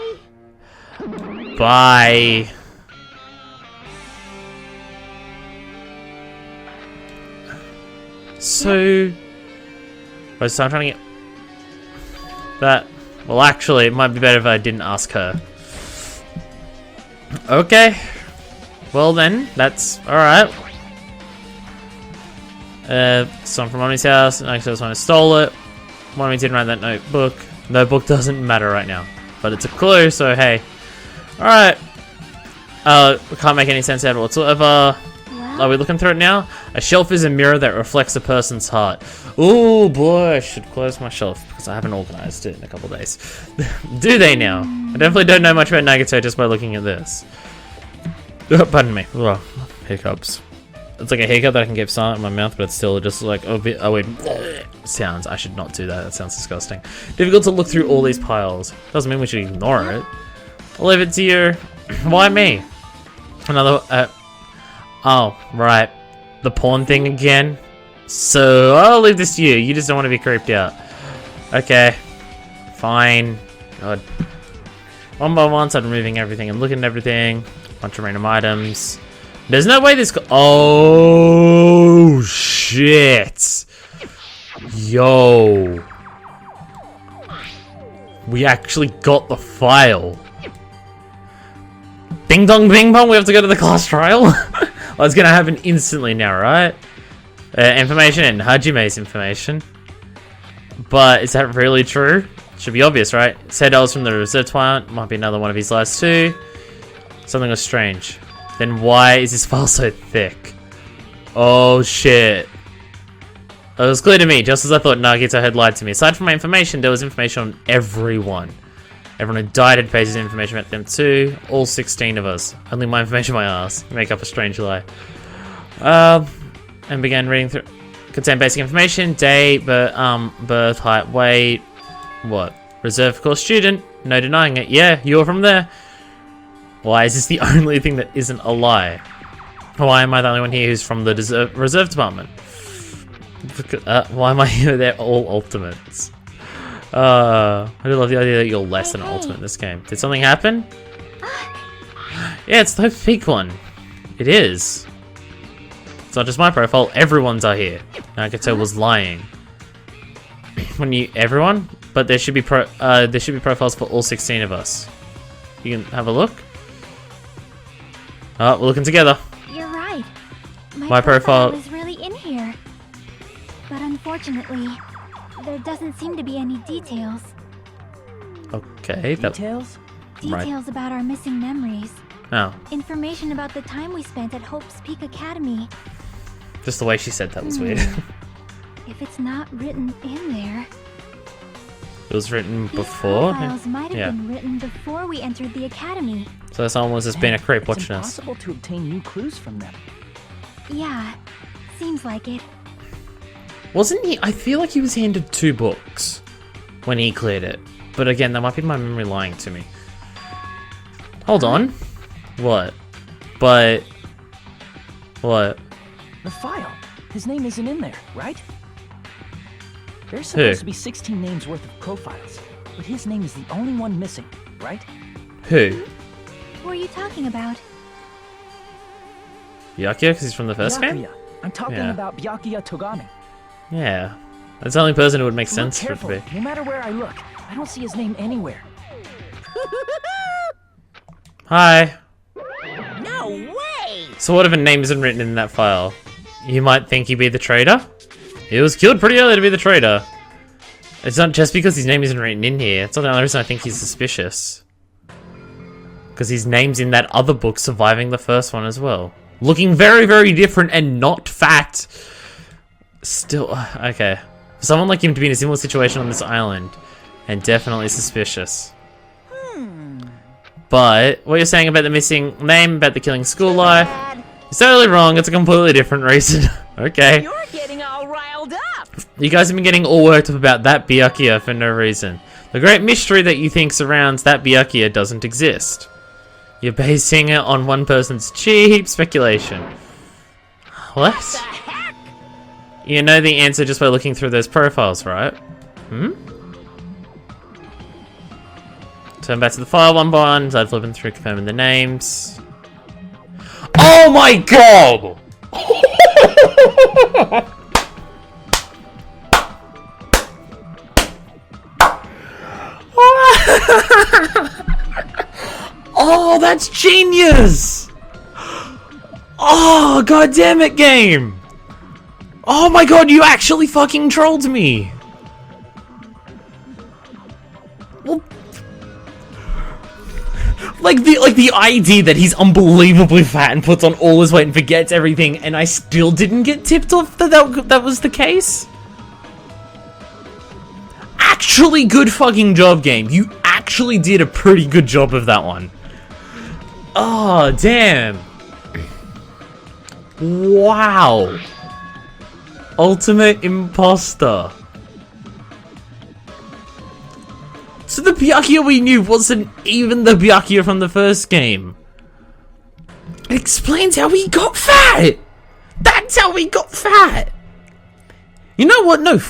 Bye. So... Wait, so I'm trying to get... That... Well, actually, it might be better if I didn't ask her. Okay. Well then, that's alright. Someone from Mommy's house, actually someone stole it. Mommy didn't write that notebook. Notebook doesn't matter right now. But it's a clue, so hey. Alright. We can't make any sense out of it whatsoever. Are we looking through it now? A shelf is a mirror that reflects a person's heart. Oh boy, I should close my shelf because I haven't organized it in a couple of days. Do they now? I definitely don't know much about Nagito just by looking at this. Pardon me. Ugh, hiccups. It's like a hiccup that I can keep silent in my mouth, but it's still just like oh wait, sounds. I should not do that. That sounds disgusting. Difficult to look through all these piles. Doesn't mean we should ignore it. I'll leave it to you. Why me? Another. Oh, right. The pawn thing again. So, I'll leave this to you. You just don't want to be creeped out. Okay. Fine. God. One by one, start removing everything and looking at everything. Bunch of random items. There's no way this... Oh, shit. Yo. We actually got the file. Ding dong bing bong, we have to go to the class trial? Well, it's gonna happen instantly now, right? Information and Hajime's information. But is that really true? Should be obvious, right? Said I was from the reserve plant. Might be another one of his lies too. Something was strange. Then why is this file so thick? Oh shit. It was clear to me, just as I thought Nagito had lied to me. Aside from my information, there was information on everyone. Everyone who died had pasted information about them too. All 16 of us. Only my information my ass. Make up a strange lie. And began reading through. Contained basic information. Date, birth, height, weight. What? Reserve Corps student. No denying it. Yeah, you're from there. Why is this the only thing that isn't a lie? Why am I the only one here who's from the reserve department? Why am I here? They're all ultimates. I do love the idea that you're less than an ultimate in this game. Did something happen? Yeah, it's the fake one. It is. It's not just my profile. Everyone's are here. Nagito was lying. Everyone? But there should be profiles for all 16 of us. You can have a look. Oh, we're looking together. You're right. My profile is really in here. But unfortunately, there doesn't seem to be any details. Okay, Details? Details about our missing memories. Oh. Information about the time we spent at Hope's Peak Academy. Just the way she said that was weird. If it's not written in there... It was written These before? profiles might have been written before we entered the academy. So someone was just being a creep watching us. It's impossible to obtain new clues from them. Yeah, seems like it. Wasn't he? I feel like he was handed 2 books when he cleared it. But again, that might be my memory lying to me. Hold on. What? But... What? The file. His name isn't in there, right? There's supposed to be 16 names worth of profiles, but his name is the only one missing, right? Who? Who are you talking about? Byakuya, because he's from the first game? Byakuya. I'm talking about Byakuya Togami. Yeah. That's the only person who would make sense for carefully. it to be. No matter where I look, I don't see his name anywhere. Hi. No way! So what if a name isn't written in that file? You might think he'd be the traitor? He was killed pretty early to be the traitor. It's not just because his name isn't written in here. It's not the only reason I think he's suspicious. Because his name's in that other book surviving the first one as well. Looking very, very different and not fat. Still, okay. For someone like him to be in a similar situation on this island, and definitely suspicious. But, what you're saying about the missing name, about the killing school life, is totally wrong. It's a completely different reason. Okay. You're getting all riled up. You guys have been getting all worked up about that Byakuya for no reason. The great mystery that you think surrounds that Byakuya doesn't exist. You're basing it on one person's cheap speculation. What? You know the answer just by looking through those profiles, right? Turn back to the file one by one, start flipping through, confirming the names. Oh my god! Oh, that's genius! Oh, god damn it, game! Oh my god, you actually fucking trolled me! Well, like the idea that he's unbelievably fat and puts on all his weight and forgets everything, and I still didn't get tipped off that was the case? Actually good fucking job, game. You actually did a pretty good job of that one. Oh, damn. Wow. Ultimate imposter. So the Byakuya we knew wasn't even the Byakuya from the first game. It explains how he got fat. That's how he got fat. You know what? No,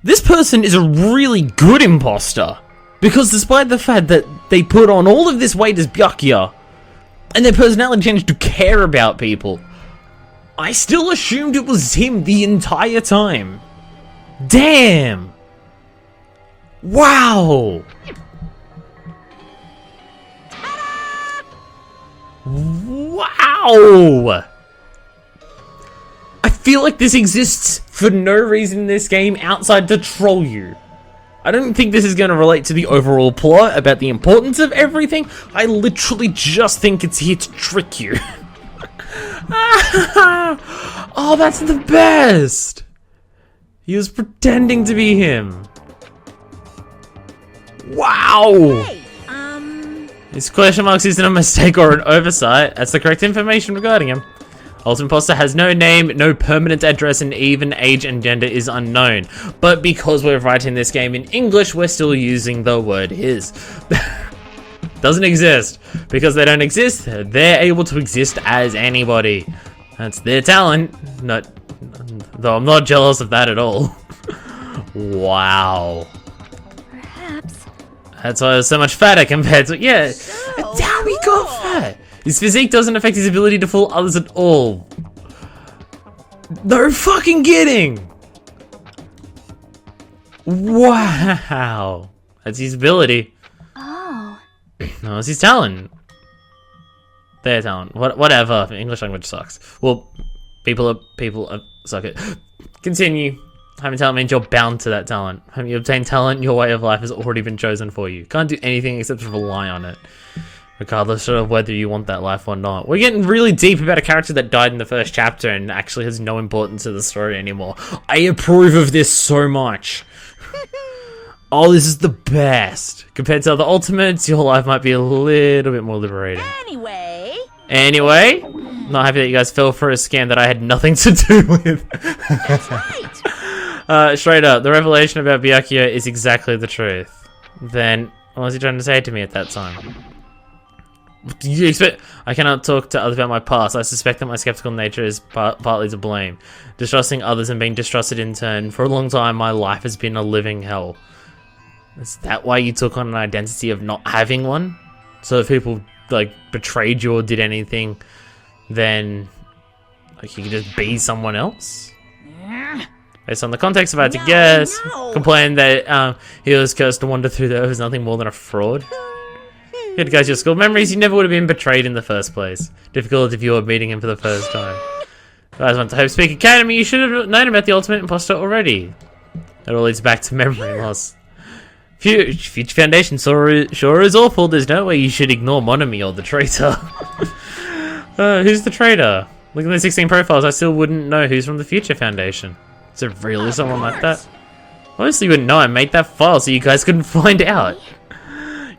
this person is a really good imposter. Because despite the fact that they put on all of this weight as Byakuya, and their personality changed to care about people, I still assumed it was him the entire time. Damn. Wow. Wow. I feel like this exists for no reason in this game outside to troll you. I don't think this is going to relate to the overall plot about the importance of everything. I literally just think it's here to trick you. Oh, that's the best! He was pretending to be him. Wow! Hey, His question marks isn't a mistake or an oversight. That's the correct information regarding him. Ultimate Imposter has no name, no permanent address, and even age and gender is unknown. But because we're writing this game in English, we're still using the word his. Doesn't exist. Because they don't exist, they're able to exist as anybody. That's their talent. Though I'm not jealous of that at all. Wow. Perhaps. That's why I was so much fatter compared to... Yeah, that's how he got fat. His physique doesn't affect his ability to fool others at all. No fucking kidding! Wow. That's his ability. Oh. No, it's his talent. Their talent. Whatever. English language sucks. Well, people are suck it. Continue. Having talent means you're bound to that talent. Having you obtain talent, your way of life has already been chosen for you. Can't do anything except rely on it. Regardless of whether you want that life or not. We're getting really deep about a character that died in the first chapter and actually has no importance to the story anymore. I approve of this so much. Oh, this is the best. Compared to other ultimates, your life might be a little bit more liberating. Anyway, not happy that you guys fell for a scam that I had nothing to do with. that's right. Straight up, the revelation about Byakuya is exactly the truth. Then, what was he trying to say to me at that time? What do you expect? I cannot talk to others about my past. I suspect that my skeptical nature is partly to blame. Distrusting others and being distrusted in turn. For a long time, my life has been a living hell. Is that why you took on an identity of not having one? So if people, like, betrayed you or did anything, then, like, you could just be someone else? Based on the context, if I had to guess, complained that he was cursed to wander through there was nothing more than a fraud. You had to go to your school memories, you never would have been betrayed in the first place. Difficult if you were meeting him for the first time. You guys went to Hope Speak Academy, you should have known about the Ultimate Imposter already. It all leads back to memory loss. Future Foundation sure is awful, there's no way you should ignore Monokuma or the traitor. Who's the traitor? Looking at the 16 profiles, I still wouldn't know who's from the Future Foundation. Is there really someone like that? Obviously you wouldn't know, I made that file so you guys couldn't find out.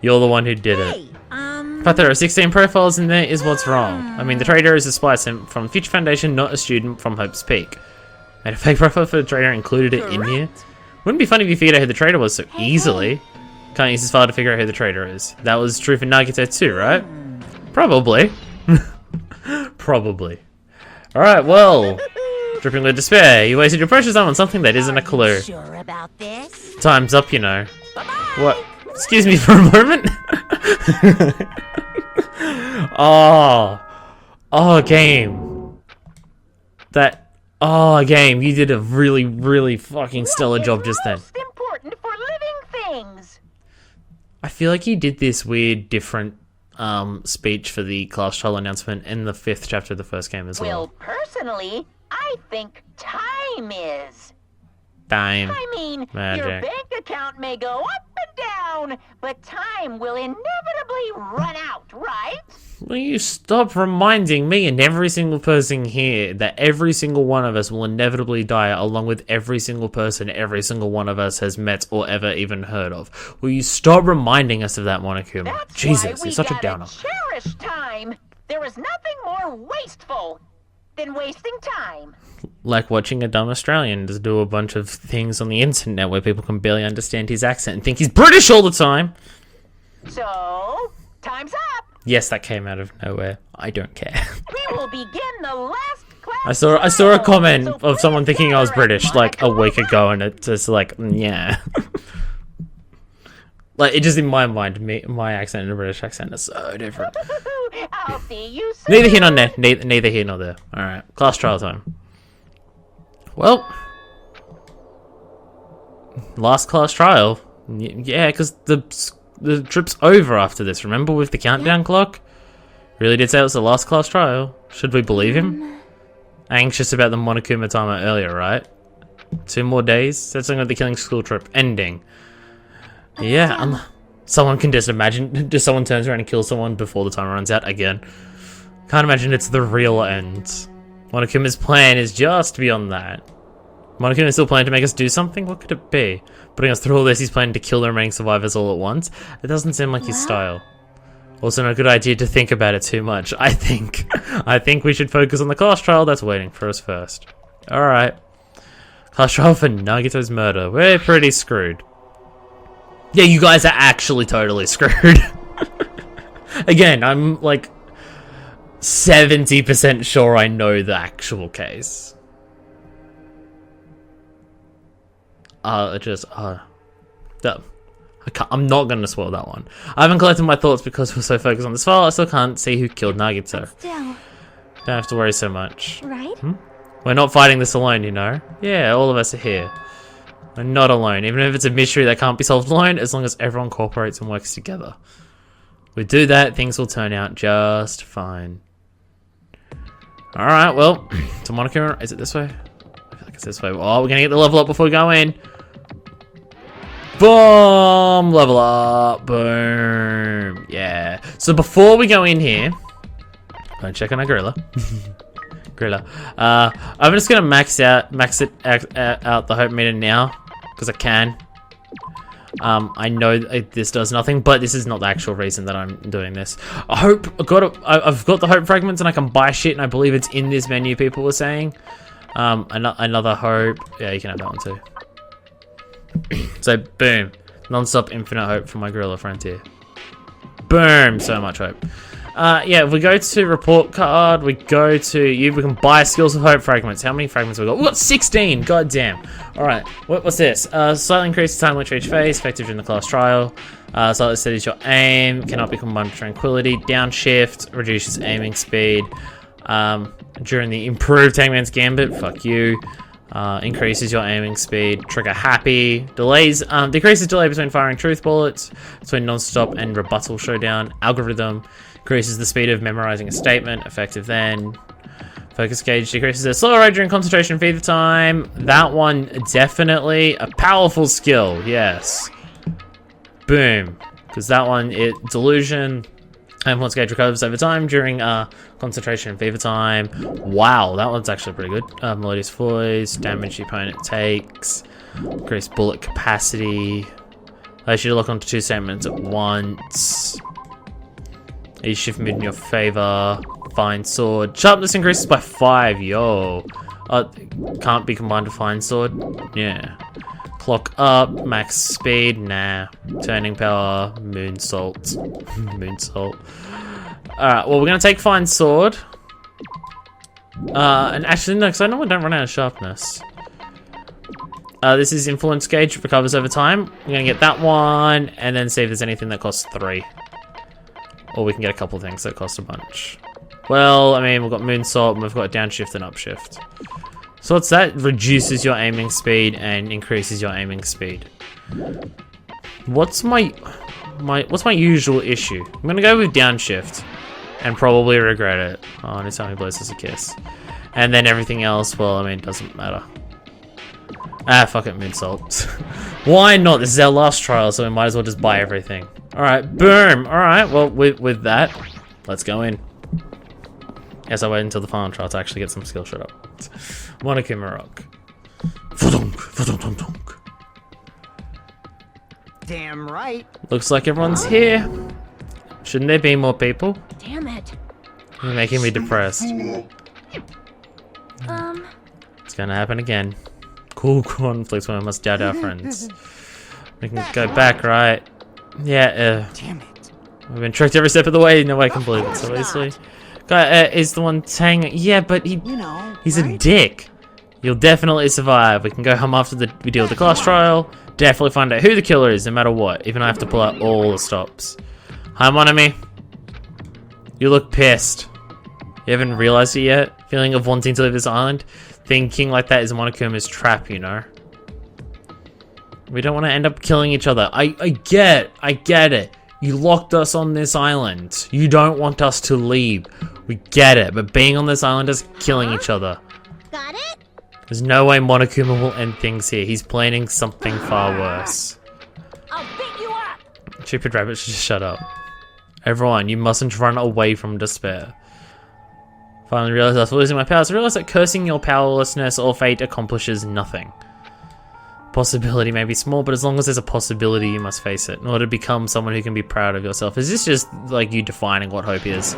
You're the one who did it. But there are 16 profiles in there is what's wrong. I mean, the trader is a spy from Future Foundation, not a student from Hope's Peak. Made a fake profile for the trader and included it in here. Wouldn't it be funny if you figured out who the trader was so easily? Can't use this file to figure out who the trader is. That was true for Nagito too, right? Probably. Probably. Alright, well. Dripping with despair. You wasted your precious time on something that isn't a clue. Sure about this? Time's up, you know. What? Excuse me for a moment? Oh, game. Game. You did a really, really fucking stellar job just then. Most important for living things. I feel like he did this weird, different speech for the class trial announcement in the 5th chapter of the first game as Well, well. personally, I think time is. Time. I mean, your Magic. bank account may go up and down, but time will inevitably run out, right? Will you stop reminding me and every single person here that every single one of us will inevitably die, along with every single person every single one of us has met or ever even heard of? Will you stop reminding us of that, Monokuma? That's Jesus, why we you're such a gotta downer. cherish time. There is nothing more wasteful than wasting time. Like watching a dumb Australian just do a bunch of things on the internet where people can barely understand his accent and think he's British all the time. So, time's up. Yes, that came out of nowhere. I don't care. We will begin the last class. I saw a trial. comment So of someone please thinking I was gather at British like a week Monokuma. ago, and it's just like, yeah. Like, it just in my mind, my accent and a British accent are so different. I'll see you soon. Neither here nor there. Neither here nor there. Alright, class trial time. Well, last class trial. Yeah, because the trip's over after this, remember, with the countdown clock? Really did say it was the last class trial. Should we believe him? Anxious about the Monokuma timer earlier, right? 2 more days? That's something with the killing school trip ending. Yeah, someone can just imagine, just someone turns around and kills someone before the timer runs out again. Can't imagine it's the real end. Monokuma's plan is just beyond that. Monokuma still planning to make us do something? What could it be? Putting us through all this, he's planning to kill the remaining survivors all at once? It doesn't seem like his style. Also, not a good idea to think about it too much, I think. I think we should focus on the class trial that's waiting for us first. Alright. Class trial for Nagito's murder. We're pretty screwed. Yeah, you guys are actually totally screwed. Again, I'm like 70% sure I know the actual case. I'm not going to spoil that one. I haven't collected my thoughts because we're so focused on this file, I still can't see who killed Nagito. Still, Don't have to worry so much. right? We're not fighting this alone, you know? Yeah, all of us are here. We're not alone, even if it's a mystery that can't be solved alone, as long as everyone cooperates and works together. We do that, things will turn out just fine. Alright, well, to Monokuma, is it this way? I feel like it's this way. Oh, we're gonna get the level up before we go in. Boom! Level up. Boom. Yeah. So before we go in here, go and check on our gorilla. Gorilla. I'm just gonna max out the hope meter now because I can. I know this does nothing, but this is not the actual reason that I'm doing this. I've got the hope fragments and I can buy shit, and I believe it's in this menu. People were saying. Another hope. Yeah, you can have that one too. So boom, non-stop infinite hope for my gorilla friend here. Boom, so much hope. Yeah, if we go to report card, we go to we can buy skills of hope fragments. How many fragments have we got? We got 16. God damn. All right, what's this? Slightly increases time limit for each phase, effective during the class trial. Slightly steadies your aim, cannot be combined with tranquility. Downshift reduces aiming speed. During the improved Hangman's Gambit, fuck you. Increases your aiming speed. Trigger happy. Delays, decreases delay between firing truth bullets, between non-stop and rebuttal showdown. Algorithm increases the speed of memorizing a statement, effective then. Focus gauge decreases the slow rate during concentration and fever time. That one, definitely a powerful skill, yes. Boom. Because that one, delusion. Influence gauge recovers over time during concentration and fever time. Wow, that one's actually pretty good. Melodious voice, damage the opponent takes, increased bullet capacity. Allows you to lock onto 2 statements at once. Each shift mood in your favor. Fine sword. Sharpness increases by 5. Yo. Can't be combined to Fine Sword. Yeah. Clock up, max speed, nah. Turning power, moonsault. Moonsault. Alright, well, we're gonna take Fine Sword. And actually, no, because I normally don't run out of sharpness. This is Influence Gauge, recovers over time. We're gonna get that one, and then see if there's anything that costs 3. Or we can get a couple things that cost a bunch. Well, I mean, we've got Moonsault, and we've got Downshift and Upshift. So what's that? Reduces your aiming speed and increases your aiming speed. What's my usual issue? I'm gonna go with Downshift and probably regret it. Oh, and Usami blows us a kiss. And then everything else, well, I mean, it doesn't matter. Ah, fuck it, Moonsault. Why not? This is our last trial, so we might as well just buy everything. Alright, boom! Alright, well, with that, let's go in. Yes, I wait until the final trial to actually get some skill shot up. Monokuma Rock. Damn right. Looks like everyone's here. Shouldn't there be more people? Damn it. You're making me depressed. It's gonna happen again. Cool conflicts when we must doubt our friends. We can go back, right? Yeah, Damn it. we've been tricked every step of the way. No way I can believe it so easily. Guy is the one saying, yeah, but he's a dick. You'll definitely survive. We can go home after we deal with the class trial. Definitely find out who the killer is, no matter what. Even I have to pull out all the stops. Hi, Monami. You look pissed. You haven't realized it yet? Feeling of wanting to leave this island? Thinking like that is Monokuma's trap, you know? We don't want to end up killing each other. I get it. You locked us on this island. You don't want us to leave. We get it, but being on this island is killing each other. Got it? There's no way Monokuma will end things here. He's planning something far worse. I'll beat you up. Stupid rabbit should just shut up. Everyone, you mustn't run away from despair. Finally realized after losing my powers, I realized that cursing your powerlessness or fate accomplishes nothing. Possibility may be small, but as long as there's a possibility, you must face it in order to become someone who can be proud of yourself. Is this just like you defining what hope is?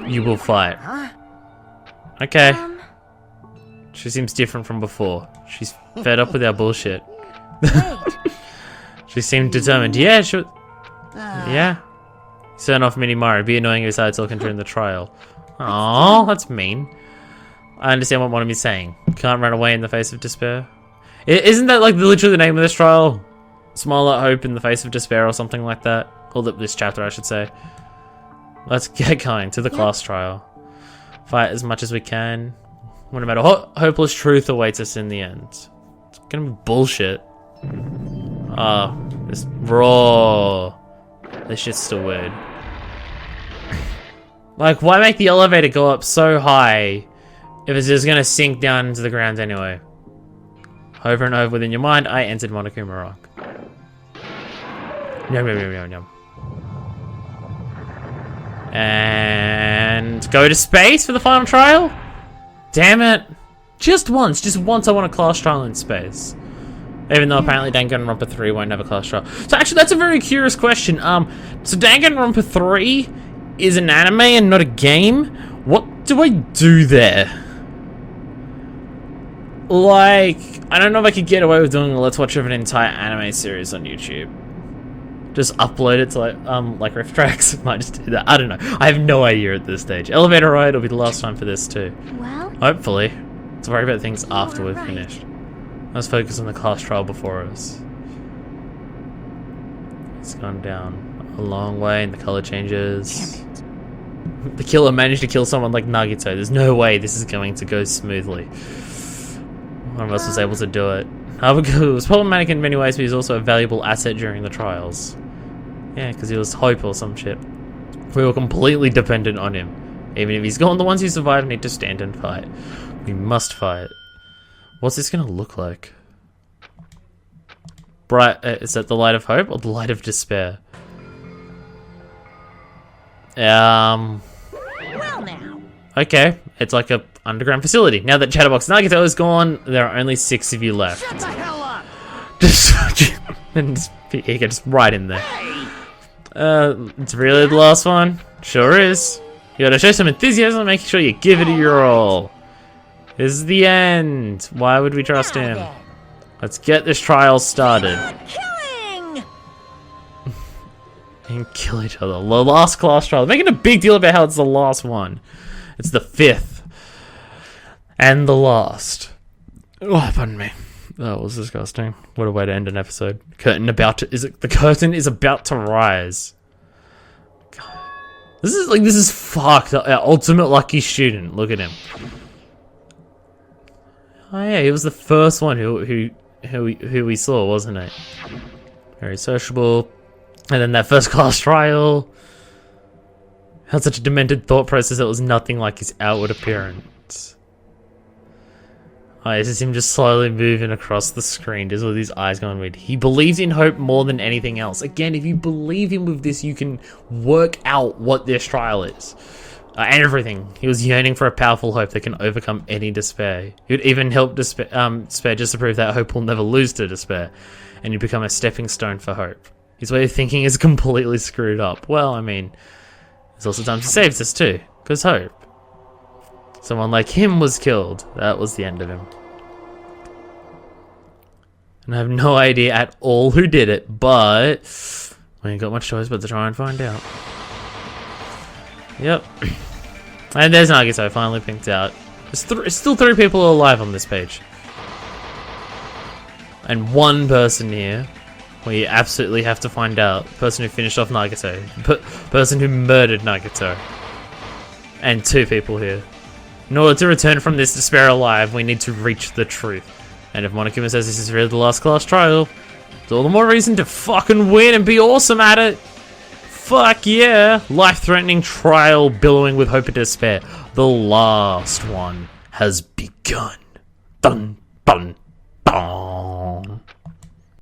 You will fight. Okay. She seems different from before. She's fed up with our bullshit. She seemed determined. Yeah, sure. Yeah. Turn off Minimaro. Be annoying if I started talking during the trial. Oh, that's mean. I understand what Monami's saying. Can't run away in the face of despair. Isn't that like literally the name of this trial? Smile at hope in the face of despair or something like that? Or this chapter, I should say. Let's get going to the class trial. Fight as much as we can. No matter what hopeless truth awaits us in the end. It's gonna be bullshit. This raw. This shit's still weird. Like, why make the elevator go up so high if it's just gonna sink down into the ground anyway? Over and over within your mind, I entered Monokuma Rock. Yum, yum, yum, yum, yum. And go to space for the final trial? Damn it. Just once I want a class trial in space. Even though apparently Danganronpa 3 won't have a class trial. So actually, that's a very curious question. So Danganronpa 3 is an anime and not a game? What do I do there? Like, I don't know if I could get away with doing a let's watch of an entire anime series on YouTube. Just upload it to like riff tracks. Might just do that. I don't know. I have no idea at this stage. Elevator ride will be the last time for this too. Well, Hopefully. Let's worry about things after we've finished. Let's focus on the class trial before us. It's gone down a long way and the color changes. The killer managed to kill someone like Nagito. There's no way this is going to go smoothly. One of us was able to do it. However, it was problematic in many ways, but he's also a valuable asset during the trials. Yeah, because he was hope or some shit. We were completely dependent on him. Even if he's gone, the ones who survive need to stand and fight. We must fight. What's this gonna look like? Bright, is that the light of hope or the light of despair? Well now. Okay, it's like a underground facility. Now that Chatterbox Nagito is gone, there are only 6 of you left. Shut the hell up! He gets right in there. It's really the last one. Sure is. You gotta show some enthusiasm, making sure you give it your all. This is the end. Why would we trust Now him? then. Let's get this trial started. Killing! And kill each other. The last class trial. They're making a big deal about how it's the last one. It's the 5th. And the last. Oh, pardon me. That was disgusting. What a way to end an episode. The curtain is about to rise. God. This is fucked. Our ultimate lucky student. Look at him. Oh yeah, he was the first one who we saw, wasn't it? Very sociable. And then that first class trial had such a demented thought process that was nothing like his outward appearance. Oh, this is him just slowly moving across the screen, just with his eyes going weird. He believes in hope more than anything else. Again, if you believe him with this, you can work out what this trial is. And everything. He was yearning for a powerful hope that can overcome any despair. He would even help despair just to prove that hope will never lose to despair. And you become a stepping stone for hope. His way of thinking is completely screwed up. Well, I mean, there's also times he saves us too. Because hope. Someone like him was killed. That was the end of him. And I have no idea at all who did it, but we ain't got much choice but to try and find out. Yep. And there's Nagito, finally picked out. There's still 3 people alive on this page. And 1 person here. We absolutely have to find out. Person who finished off Nagito. Person who murdered Nagito. And 2 people here. In order to return from this despair alive, we need to reach the truth. And if Monokuma says this is really the last class trial, it's all the more reason to fucking win and be awesome at it. Fuck yeah! Life-threatening trial billowing with hope and despair. The last one has begun. Dun, dun, dun.